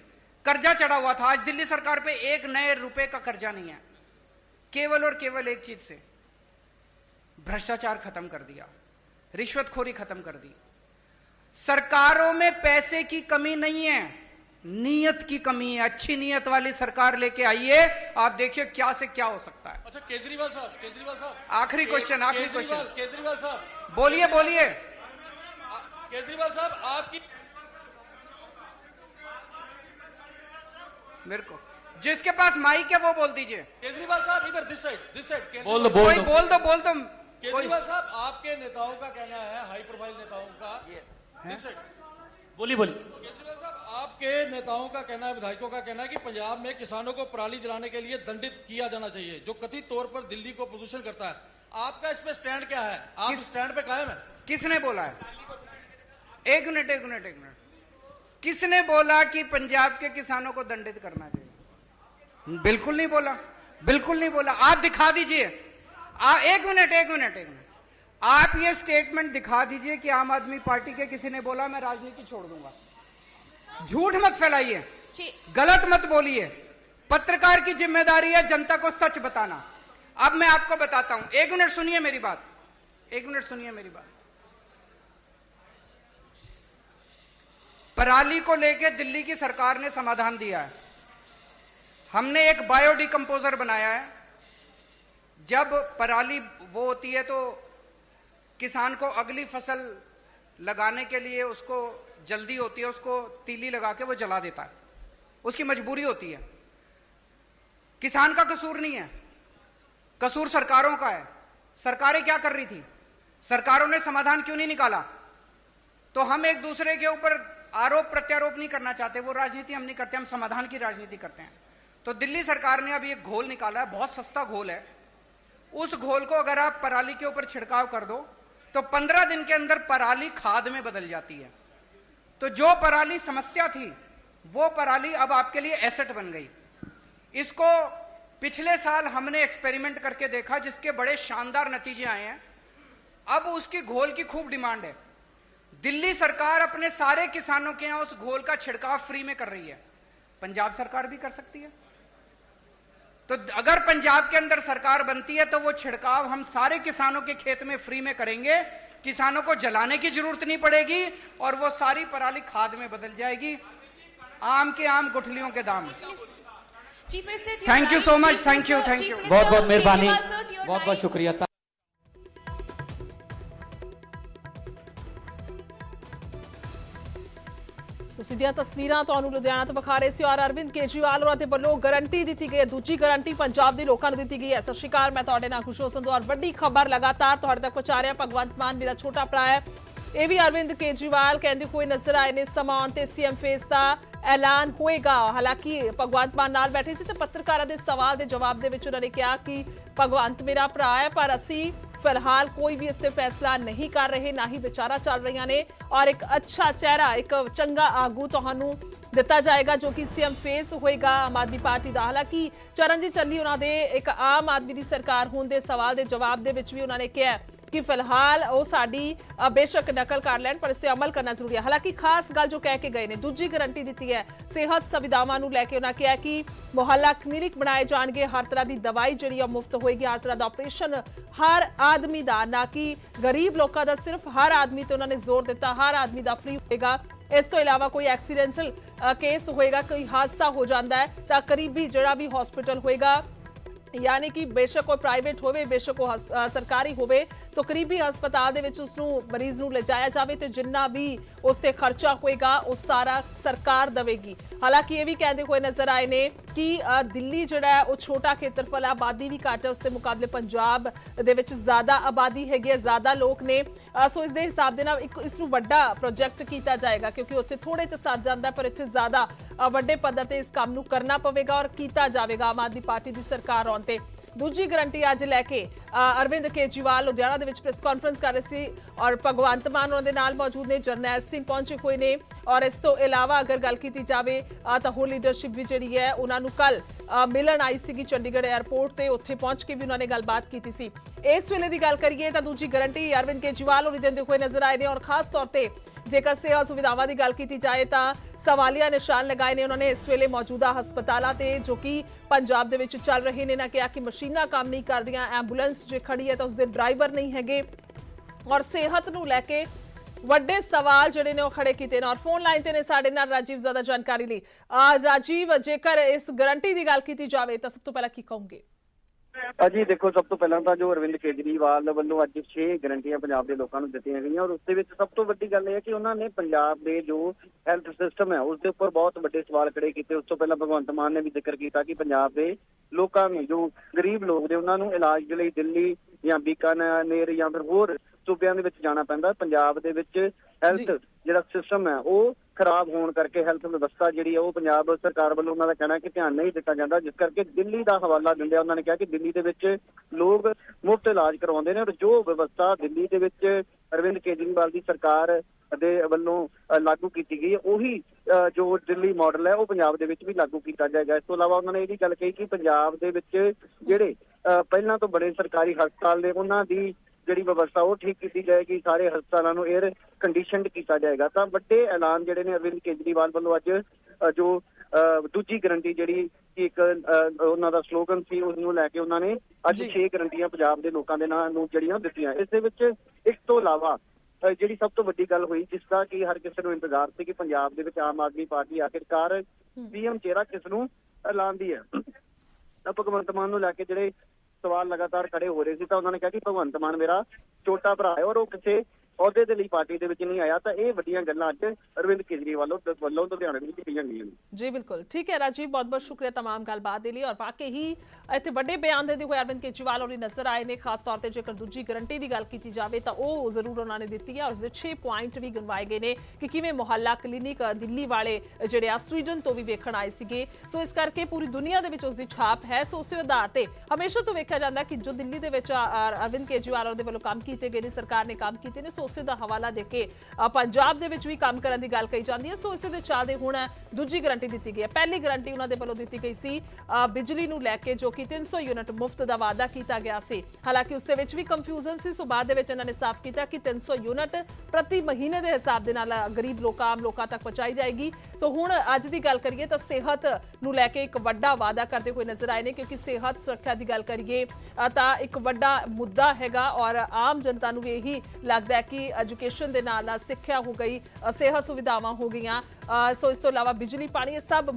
Speaker 2: कर्जा चढ़ा हुआ था। आज दिल्ली सरकार पे 1 नए रुपए का कर्जा नहीं है, केवल और केवल एक चीज से, भ्रष्टाचार खत्म कर दिया, रिश्वतखोरी खत्म कर दी। सरकारों में पैसे की कमी नहीं है, नीयत की कमी है। अच्छी नीयत वाली सरकार लेके आइए, आप देखिए क्या से क्या हो सकता है।
Speaker 7: अच्छा केजरीवाल साहब
Speaker 2: आखिरी क्वेश्चन, आखिरी क्वेश्चन,
Speaker 7: केजरीवाल साहब
Speaker 2: बोलिए बोलिए।
Speaker 7: केजरीवाल साहब आपकी
Speaker 2: मेरे को जिसके पास माइक है वो बोल दीजिए।
Speaker 7: केजरीवाल साहब इधर दिस साइड
Speaker 1: बोल दो
Speaker 2: कोई बोल दो
Speaker 7: केजरीवाल साहब आपके नेताओं का कहना है, हाई प्रोफाइल नेताओं का, दिस साइड
Speaker 1: बोलिए।
Speaker 7: केजरीवाल साहब आपके नेताओं का कहना है, विधायकों का कहना है कि पंजाब में किसानों को पराली जलाने के लिए दंडित किया जाना चाहिए, जो कथित तौर पर दिल्ली को प्रदूषण करता है। आपका इस पे स्टैंड क्या है? आप स्टैंड पे कायम है?
Speaker 2: किसने बोला है? एक मिनट, किसने बोला कि पंजाब के किसानों को दंडित करना चाहिए? बिल्कुल नहीं बोला, बिल्कुल नहीं बोला। आप दिखा दीजिए। एक मिनट, आप ये स्टेटमेंट दिखा दीजिए कि आम आदमी पार्टी के किसी ने बोला मैं राजनीति छोड़ दूंगा। झूठ मत फैलाइए, गलत मत बोलिए। पत्रकार की जिम्मेदारी है जनता को सच बताना। अब मैं आपको बताता हूं, एक मिनट सुनिए मेरी बात। पराली को लेकर दिल्ली की सरकार ने समाधान दिया है। हमने एक बायोडिकम्पोजर बनाया है। जब पराली वो होती है तो किसान को अगली फसल लगाने के लिए उसको जल्दी होती है, उसको तीली लगा के वो जला देता है, उसकी मजबूरी होती है। किसान का कसूर नहीं है, कसूर सरकारों का है। सरकारें क्या कर रही थी? सरकारों ने समाधान क्यों नहीं निकाला? तो हम एक दूसरे के ऊपर आरोप प्रत्यारोप नहीं करना चाहते, वो राजनीति हम नहीं करते, हम समाधान की राजनीति करते हैं। तो दिल्ली सरकार ने अभी एक घोल निकाला है, बहुत सस्ता घोल है। उस घोल को अगर आप पराली के ऊपर छिड़काव कर दो तो 15 दिन के अंदर पराली खाद में बदल जाती है। तो जो पराली समस्या थी वो पराली अब आपके लिए एसेट बन गई। इसको पिछले साल हमने एक्सपेरिमेंट करके देखा, जिसके बड़े शानदार नतीजे आए हैं। अब उसकी घोल की खूब डिमांड है। दिल्ली सरकार अपने सारे किसानों के यहां उस घोल का छिड़काव फ्री में कर रही है। पंजाब सरकार भी कर सकती है। तो अगर पंजाब के अंदर सरकार बनती है तो वो छिड़काव हम सारे किसानों के खेत में फ्री में करेंगे। किसानों को जलाने की जरूरत नहीं पड़ेगी और वो सारी पराली खाद में बदल जाएगी। आम के आम, गुठलियों के दाम। Thank you so much, thank you.
Speaker 1: बहुत बहुत मेहरबानी, बहुत बहुत शुक्रिया।
Speaker 8: ਸਿੱਧੀਆਂ ਤਸਵੀਰਾਂ ਤੁਹਾਨੂੰ ਲੁਧਿਆਣਾ ਤੋਂ ਵਿਖਾ ਰਹੇ ਸੀ ਔਰ ਅਰਵਿੰਦ ਕੇਜਰੀਵਾਲ ਹੋਰਾਂ ਦੇ ਵੱਲੋਂ ਗਾਰੰਟੀ ਦਿੱਤੀ ਗਈ ਹੈ। ਦੂਜੀ ਗਾਰੰਟੀ ਪੰਜਾਬ ਦੇ ਲੋਕਾਂ ਨੂੰ ਦਿੱਤੀ ਗਈ ਹੈ। ਸਤਿ ਸ਼੍ਰੀ ਅਕਾਲ, ਮੈਂ ਤੁਹਾਡੇ ਨਾਲ ਖੁਸ਼ੋ ਸੰਧੂ ਔਰ ਵੱਡੀ ਖਬਰ ਲਗਾਤਾਰ ਤੁਹਾਡੇ ਤੱਕ ਪਹੁੰਚਾ ਰਿਹਾ। ਭਗਵੰਤ ਮਾਨ ਮੇਰਾ ਛੋਟਾ ਭਰਾ ਹੈ, ਇਹ ਵੀ ਅਰਵਿੰਦ ਕੇਜਰੀਵਾਲ ਕਹਿੰਦੇ ਹੋਏ ਨਜ਼ਰ ਆਏ ਨੇ। ਸਮਾਂ ਆਉਣ ਤੇ ਸੀਐਮ ਫੇਸ ਦਾ ਐਲਾਨ ਹੋਏਗਾ। ਹਾਲਾਂਕਿ ਭਗਵੰਤ ਮਾਨ ਨਾਲ ਬੈਠੇ ਸੀ ਤੇ ਪੱਤਰਕਾਰਾਂ ਦੇ ਸਵਾਲ ਦੇ ਜਵਾਬ ਦੇ ਵਿੱਚ ਉਹਨਾਂ ਨੇ ਕਿਹਾ ਕਿ ਭਗਵੰਤ ਮੇਰਾ ਭਰਾ ਹੈ, ਪਰ ਅਸੀਂ फिलहाल कोई भी इससे फैसला नहीं कर रहे, ना ही विचारा चल रही ने और एक अच्छा चेहरा, एक चंगा आगू तुहानू दिता जाएगा जो कि सीएम फेस होएगा आम आदमी पार्टी का। हालांकि चरणजीत चन्नी उन्होंने एक आम आदमी की सरकार होने के सवाल के जवाब के भी उन्होंने कहा कि फिलहाल वो साडी बेशक नकल कर लैन पर इस अमल करना जरूरी है। हालांकि खास गल जो कह के गए ने, दूजी गारंटी दी है सेहत सुविधावां नूं लैके उन्होंने कहा कि मुहल्ला क्लीनिक बनाए जाएंगे, हर तरह की दवाई जी मुफ्त होएगी, हर तरह का ऑपरेशन हर आदमी का, ना कि गरीब लोगों का, सिर्फ हर आदमी तो उन्होंने जोर दिता हर आदमी का फ्री होएगा। इस तो इलावा कोई एक्सीडेंटल केस होएगा, कोई हादसा हो जाता है तो करीबी जड़ा भी हॉस्पिटल होएगा, यानी कि बेशक कोई प्राइवेट होवे बेशक वो सरकारी होवे, सो करीबी हस्पताल दे विच उसनू मरीज नू ले जाया जावे ते जिन्ना भी उस ते खर्चा होएगा वो सारा सरकार देवेगी। हालांकि ये भी कहते हुए नजर आए ने कि दिल्ली जिहड़ा है वो छोटा खेत्रफल है, आबादी भी घट है, उसके मुकाबले पंजाब दे विच ज्यादा आबादी हैगी है, ज्यादा लोग ने। सो इस दे हिसाब दे नाल इसनू वड्डा प्रोजेक्ट किया जाएगा क्योंकि उत्थे थोड़े च सर जांदा है, पर इत्थे ज्यादा वड्डे पद्धर ते इस काम नू करना पवेगा और किया जाएगा आम आदमी पार्टी की सरकार आउण ते। दूजी गारंटी अज लैके अरविंद केजरीवाल लुधियाना दे विच प्रेस कॉन्फ्रेंस कर रहे सी और भगवंत मान उन्हां दे नाल मौजूद ने, जरनैल सिंह पहुंचे हुए ने और इस तो इलावा अगर गल की जाए तो होर लीडरशिप भी जिहड़ी है उन्हां नूं कल मिलन आई सी चंडीगढ़ एयरपोर्ट ते, उत्थे पहुंच के भी उन्होंने गलबात की सी। इस वेले की गल करिए तो दूजी गारंटी अरविंद केजरीवाल होरी देंदे हुए नजर आए ने और खास तौर पर जेकर सेहत सुविधावां की गल की जाए तो ਸਵਾਲੀਆ ਨਿਸ਼ਾਨ ਲਗਾਏ ਨੇ ਉਹਨਾਂ ਨੇ ਇਸ ਵੇਲੇ ਮੌਜੂਦਾ ਹਸਪਤਾਲਾਂ ਤੇ ਜੋ ਕਿ ਪੰਜਾਬ ਦੇ ਵਿੱਚ ਚੱਲ ਰਹੇ ਨੇ। ਨਾ ਕਿਹਾ ਕਿ ਮਸ਼ੀਨਾਂ ਕੰਮ ਨਹੀਂ ਕਰਦੀਆਂ, ਐਂਬੂਲੈਂਸ ਜੇ ਖੜੀ ਹੈ ਤਾਂ ਉਸਦੇ ਡਰਾਈਵਰ ਨਹੀਂ ਹੈਗੇ ਔਰ ਸਿਹਤ ਨੂੰ ਲੈ ਕੇ ਵੱਡੇ ਸਵਾਲ ਜਿਹੜੇ ਨੇ ਉਹ ਖੜੇ ਕੀਤੇ ਨੇ। ਔਰ ਫੋਨ ਲਾਈਨ ਤੇ ਨੇ ਸਾਡੇ ਨਾਲ ਰਾਜੀਵ ਜ਼ਿਆਦਾ ਜਾਣਕਾਰੀ ਲਈ। ਰਾਜੀਵ, ਜੇਕਰ ਇਸ ਗਾਰੰਟੀ ਦੀ ਗੱਲ ਕੀਤੀ ਜਾਵੇ ਤਾਂ ਸਭ ਤੋਂ ਪਹਿਲਾਂ ਕੀ ਕਹੋਗੇ?
Speaker 9: ਜੀ ਦੇਖੋ, ਸਭ ਤੋਂ ਪਹਿਲਾਂ ਤਾਂ ਜੋ ਅਰਵਿੰਦ ਕੇਜਰੀਵਾਲ ਵੱਲੋਂ ਅੱਜ 6 ਗਰੰਟੀਆਂ ਪੰਜਾਬ ਦੇ ਲੋਕਾਂ ਨੂੰ ਦਿੱਤੀਆਂ ਗਈਆਂ ਔਰ ਉਸ ਦੇ ਵਿੱਚ ਸਭ ਤੋਂ ਵੱਡੀ ਗੱਲ ਇਹ ਹੈ ਕਿ ਉਹਨਾਂ ਨੇ ਪੰਜਾਬ ਦੇ ਜੋ ਹੈਲਥ ਸਿਸਟਮ ਹੈ ਉਸ ਦੇ ਉੱਪਰ ਬਹੁਤ ਵੱਡੇ ਸਵਾਲ ਖੜੇ ਕੀਤੇ। ਉਸ ਤੋਂ ਪਹਿਲਾਂ ਭਗਵੰਤ ਮਾਨ ਨੇ ਵੀ ਜ਼ਿਕਰ ਕੀਤਾ ਕਿ ਪੰਜਾਬ ਦੇ ਲੋਕਾਂ ਨੂੰ, ਜੋ ਗਰੀਬ ਲੋਕ ਨੇ, ਉਹਨਾਂ ਨੂੰ ਇਲਾਜ ਦੇ ਲਈ ਦਿੱਲੀ ਜਾਂ ਬੀਕਾਨੇਰ ਜਾਂ ਫਿਰ ਹੋਰ ਸੂਬਿਆਂ ਦੇ ਵਿੱਚ ਜਾਣਾ ਪੈਂਦਾ। ਪੰਜਾਬ ਦੇ ਵਿੱਚ ਹੈਲਥ ਜਿਹੜਾ ਸਿਸਟਮ ਹੈ ਉਹ ਖਰਾਬ ਹੋਣ ਕਰਕੇ ਹੈਲਥ ਵਿਵਸਥਾ ਜਿਹੜੀ ਹੈ ਉਹ ਪੰਜਾਬ ਸਰਕਾਰ ਵੱਲੋਂ ਉਹਨਾਂ ਦਾ ਕਹਿਣਾ ਕਿ ਧਿਆਨ ਨਹੀਂ ਦਿੱਤਾ ਜਾਂਦਾ, ਜਿਸ ਕਰਕੇ ਦਿੱਲੀ ਦਾ ਹਵਾਲਾ ਦਿੰਦੇ ਉਹਨਾਂ ਨੇ ਕਿਹਾ ਕਿ ਦਿੱਲੀ ਦੇ ਵਿੱਚ ਲੋਕ ਮੁਫਤ ਇਲਾਜ ਕਰਵਾਉਂਦੇ ਨੇ ਔਰ ਜੋ ਵਿਵਸਥਾ ਦਿੱਲੀ ਦੇ ਵਿੱਚ ਅਰਵਿੰਦ ਕੇਜਰੀਵਾਲ ਦੀ ਸਰਕਾਰ ਦੇ ਵੱਲੋਂ ਲਾਗੂ ਕੀਤੀ ਗਈ ਹੈ ਉਹੀ ਜੋ ਦਿੱਲੀ ਮਾਡਲ ਹੈ ਉਹ ਪੰਜਾਬ ਦੇ ਵਿੱਚ ਵੀ ਲਾਗੂ ਕੀਤਾ ਜਾਏਗਾ। ਇਸ ਤੋਂ ਇਲਾਵਾ ਉਹਨਾਂ ਨੇ ਇਹ ਵੀ ਗੱਲ ਕਹੀ ਕਿ ਪੰਜਾਬ ਦੇ ਵਿੱਚ ਜਿਹੜੇ ਪਹਿਲਾਂ ਤੋਂ ਬੜੇ ਸਰਕਾਰੀ ਹਸਪਤਾਲ ਨੇ ਉਹਨਾਂ ਦੀ ਜਿਹੜੀ ਵਿਵਸਥਾ ਉਹ ਠੀਕ ਕੀਤੀ ਜਾਏਗੀ, ਸਾਰੇ ਹਸਪਤਾਲਾਂ ਨੂੰ 에ਅਰ ਕੰਡੀਸ਼ਨਡ ਕੀਤਾ ਜਾਏਗਾ। ਤਾਂ ਵੱਡੇ ਐਲਾਨ ਜਿਹੜੇ ਨੇ ਅਰਵਿੰਦ ਕੇਜਰੀਵਾਲ ਵੱਲੋਂ ਅੱਜ ਜੋ ਦੂਜੀ ਗਰੰਟੀ ਜਿਹੜੀ ਇੱਕ ਉਹਨਾਂ ਦਾ ਸਲੋਗਨ ਸੀ ਉਸ ਨੂੰ ਲੈ ਕੇ ਉਹਨਾਂ ਨੇ ਅੱਜ 6 ਗਰੰਟੀਆਂ ਪੰਜਾਬ ਦੇ ਲੋਕਾਂ ਦੇ ਨਾਂ ਨੂੰ ਜਿਹੜੀਆਂ ਦਿੱਤੀਆਂ। ਇਸ ਦੇ ਵਿੱਚ ਇਸ ਤੋਂ ਇਲਾਵਾ ਜਿਹੜੀ ਸਭ ਤੋਂ ਵੱਡੀ ਗੱਲ ਹੋਈ, ਜਿਸ ਦਾ ਕਿ ਹਰ ਕਿਸੇ ਨੂੰ ਇੰਤਜ਼ਾਰ ਸੀ ਕਿ ਪੰਜਾਬ ਦੇ ਵਿੱਚ ਆਮ ਆਦਮੀ ਪਾਰਟੀ ਆਖਿਰਕਾਰ ਸੀਐਮ ਚਿਹਰਾ ਕਿਸ ਨੂੰ ਐਲਾਨਦੀ ਹੈ। ਤਾਂ ਭਗਵੰਤ ਮਾਨ ਨੂੰ ਲੈ ਕੇ ਜਿਹੜੇ ਸਵਾਲ ਲਗਾਤਾਰ ਖੜੇ ਹੋ ਰਹੇ ਸੀ ਤਾਂ ਉਹਨਾਂ ਨੇ ਕਿਹਾ ਕਿ ਭਗਵੰਤ ਮਾਨ ਮੇਰਾ ਛੋਟਾ ਭਰਾ ਹੈ ਔਰ ਉਹ ਕਿਸੇ ਅਹੁਦੇ ਦੇ ਲਈ ਪਾਰਟੀ ਦੇ ਵਿੱਚ ਨਹੀਂ ਆਇਆ। ਤਾਂ ਇਹ ਵੱਡੀਆਂ ਗੱਲਾਂ ਅੱਜ ਅਰਵਿੰਦ ਕੇਜਰੀਵਾਲ ਵੱਲੋਂ ਲੁਧਿਆਣੇ ਵਿੱਚ ਕੀਤੀਆਂ ਗਈਆਂ ਨੇ।
Speaker 8: ਜੀ ਬਿਲਕੁਲ ਠੀਕ ਹੈ ਰਾਜੀਵ, ਬਹੁਤ ਬਹੁਤ ਸ਼ੁਕਰੀਆ तमाम ਗੱਲਬਾਤ ਦੇ ਲਈ। ਔਰ ਵਾਕਈ ਹੀ ਇੱਥੇ ਵੱਡੇ ਬਿਆਨ ਦਿੰਦੇ ਹੋਏ ਅਰਵਿੰਦ ਕੇਜਰੀਵਾਲ ਹੋਰੀ ਨਜ਼ਰ ਆਏ ਨੇ। ਖਾਸ ਤੌਰ ਤੇ ਜੇਕਰ ਦੂਜੀ ਗਰੰਟੀ ਦੀ ਗੱਲ ਕੀਤੀ ਜਾਵੇ ਤਾਂ ਉਹ ਜ਼ਰੂਰ ਉਹਨਾਂ ਨੇ ਦਿੱਤੀ ਹੈ ਔਰ ਉਸਦੇ 6 ਪੁਆਇੰਟ ਵੀ ਗਿਣਵਾਏ ਗਏ ਨੇ ਕਿ ਕਿਵੇਂ ਮੁਹੱਲਾ ਕਲੀਨਿਕ ਦਿੱਲੀ ਵਾਲੇ ਜਿਹੜੇ ਆ ਸਵੀਡਨ ਤੋਂ ਵੀ ਵੇਖਣ ਆਏ ਸੀਗੇ। ਸੋ ਇਸ ਕਰਕੇ ਪੂਰੀ ਦੁਨੀਆ ਦੇ ਵਿੱਚ ਉਸਦੀ ਛਾਪ ਹੈ। ਸੋ ਉਸੇ ਆਧਾਰ ਤੇ ਹਮੇਸ਼ਾ ਤੋਂ ਵੇਖਿਆ ਜਾਂਦਾ ਕਿ ਜੋ ਦਿੱਲੀ ਦੇ ਵਿੱਚ ਅਰਵਿੰਦ ਕੇਜਰੀਵਾਲ ਦੇ ਵੱਲੋਂ ਕੰਮ ਕੀਤੇ ਗਏ ਨੇ, ਸਰਕਾਰ ਨੇ ਕੰਮ ਕੀਤੇ ਨੇ, ਸੋ ਉਸੇ ਦਾ ਹਵਾਲਾ ਦੇ ਕੇ ਪੰਜਾਬ ਦੇ ਵਿੱਚ ਵੀ ਕੰਮ ਕਰਨ ਦੀ ਗੱਲ ਕਹੀ ਜਾਂਦੀ ਹੈ। ਸੋ ਇਸੇ ਦੇ ਚਾਹ ਦੇ ਹੁਣ ਦੂਜੀ ਗਰੰਟੀ ਦਿੱਤੀ ਗਈ ਹੈ। ਪਹਿਲੀ ਗਰੰਟੀ ਉਹਨਾਂ ਦੇ ਵੱਲੋਂ ਦਿੱਤੀ ਗਈ ਸੀ ਬਿਜਲੀ ਨੂੰ ਲੈ ਕੇ, ਜੋ ਕਿ 300 ਯੂਨਿਟ ਮੁਫਤ ਦਾ ਵਾਅਦਾ ਕੀਤਾ ਗਿਆ ਸੀ। ਹਾਲਾਂਕਿ ਉਸ ਦੇ ਵਿੱਚ ਵੀ ਕੰਫਿਊਜ਼ਨ ਸੀ। ਸੋ ਬਾਅਦ ਦੇ ਵਿੱਚ ਇਹਨਾਂ ਨੇ ਸਾਫ਼ ਕੀਤਾ ਕਿ 300 ਯੂਨਿਟ ਪ੍ਰਤੀ ਮਹੀਨੇ ਦੇ ਹਿਸਾਬ ਦੇ ਨਾਲ ਗਰੀਬ ਲੋਕਾਂ, ਆਮ ਲੋਕਾਂ ਤੱਕ ਪਹੁੰਚਾਈ ਜਾਏਗੀ। ਸੋ ਹੁਣ ਅੱਜ ਦੀ ਗੱਲ ਕਰੀਏ ਤਾਂ ਸਿਹਤ ਨੂੰ ਲੈ ਕੇ ਇੱਕ ਵੱਡਾ ਵਾਅਦਾ ਕਰਦੇ ਹੋਏ ਨਜ਼ਰ ਆਏ ਨੇ, ਕਿਉਂਕਿ ਸਿਹਤ ਸੁਰੱਖਿਆ ਦੀ ਗੱਲ ਕਰੀਏ ਤਾਂ ਇੱਕ ਵੱਡਾ ਮੁੱਦਾ ਹੈਗਾ ਔਰ ਆਮ ਜਨਤਾ ਨੂੰ ਵੀ ਇਹੀ ਲੱਗਦਾ ਹੈ ਕਿ ਐਜੂਕੇਸ਼ਨ ਦੇ ਨਾਲ ਸਿੱਖਿਆ ਹੋ ਗਈ, ਸਿਹਤ ਸੁਵਿਧਾਵਾਂ ਹੋ ਗਈਆਂ। ਸੋ ਇਸ ਤੋਂ ਇਲਾਵਾ ਬਿਜਲੀ, ਪਾਣੀ, ਇਹ ਸਭ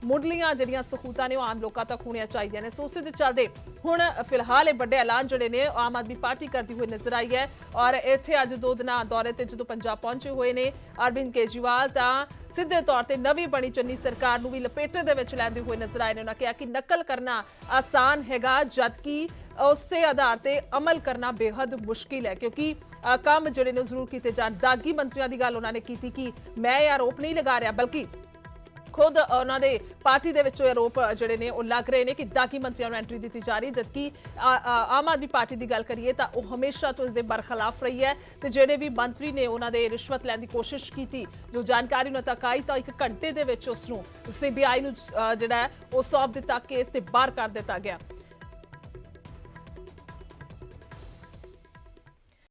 Speaker 8: ਮੁੱਢਲੀਆਂ ਜਿਹੜੀਆਂ ਸਹੂਲਤਾਂ ਨੇ ਉਹ ਆਮ ਲੋਕਾਂ ਤੱਕ ਹੋਣੀਆਂ ਚਾਹੀਦੀਆਂ ਨੇ। ਸੋ ਉਸੇ ਦੇ ਚੱਲਦੇ ਹੁਣ ਫਿਲਹਾਲ ਇਹ ਵੱਡੇ ਐਲਾਨ ਜਿਹੜੇ ਨੇ ਆਮ ਆਦਮੀ ਪਾਰਟੀ ਕਰਦੀ ਹੋਈ ਨਜ਼ਰ ਆਈ ਹੈ। ਔਰ ਇੱਥੇ ਅੱਜ 2 ਦਿਨਾਂ ਦੌਰੇ ਤੇ ਜਦੋਂ ਪੰਜਾਬ ਪਹੁੰਚੇ ਹੋਏ ਨੇ ਅਰਵਿੰਦ ਕੇਜਰੀਵਾਲ ਤਾਂ ਸਿੱਧੇ ਤੌਰ ਤੇ ਨਵੀਂ ਬਣੀ ਚੰਨੀ ਸਰਕਾਰ ਨੂੰ ਵੀ ਲਪੇਟੇ ਦੇ ਵਿੱਚ ਲੈਂਦੇ ਹੋਏ ਨਜ਼ਰ ਆਏ ਨੇ। ਉਹਨਾਂ ਕਿਹਾ ਕਿ ਨਕਲ ਕਰਨਾ ਆਸਾਨ ਹੈਗਾ, ਜਦਕਿ ਉਸੇ ਆਧਾਰ ਤੇ ਅਮਲ ਕਰਨਾ ਬੇहद ਮੁਸ਼ਕਿਲ ਹੈ, ਕਿਉਂਕਿ ਕੰਮ ਜਿਹੜੇ ਨੇ ਜ਼ਰੂਰ ਕੀਤੇ ਜਾਣ। ਦਾਗੀ ਮੰਤਰੀਆਂ ਦੀ ਗੱਲ ਉਹਨਾਂ ਨੇ ਕੀਤੀ ਕਿ ਮੈਂ ਇਹ ਆਰੋਪ ਨਹੀਂ ਲਗਾ ਰਿਹਾ, ਬਲਕਿ ਖੁਦ ਉਹਨਾਂ ਦੇ ਪਾਰਟੀ ਦੇ ਵਿੱਚੋਂ ਆਰੋਪ ਜਿਹੜੇ ਨੇ ਉਹ ਲੱਗ ਰਹੇ ਨੇ ਕਿ ਦਾਗੀ ਮੰਤਰੀਆਂ ਨੂੰ ਐਂਟਰੀ ਦਿੱਤੀ ਜਾ ਰਹੀ, ਜਦਕਿ ਆਮ ਆਦਮੀ ਪਾਰਟੀ ਦੀ ਗੱਲ ਕਰੀਏ ਤਾਂ ਉਹ ਹਮੇਸ਼ਾ ਤੋਂ ਇਸ ਦੇ ਬਰਖਲਾਫ ਰਹੀ ਹੈ। ਤੇ ਜਿਹੜੇ ਵੀ ਮੰਤਰੀ ਨੇ ਉਹਨਾਂ ਦੇ ਰਿਸ਼ਵਤ ਲੈਣ ਦੀ ਕੋਸ਼ਿਸ਼ ਕੀਤੀ, ਜੋ ਜਾਣਕਾਰੀ ਉਹਨਾਂ ਤੱਕ ਆਈ ਤਾਂ 1 ਘੰਟੇ ਦੇ ਵਿੱਚ ਉਸ ਨੂੰ CBI ਨੂੰ ਜਿਹੜਾ ਉਹ ਸੌਂਪ ਦਿੱਤਾ, ਕੇਸ ਤੇ ਬਾਹਰ ਕਰ ਦਿੱਤਾ ਗਿਆ।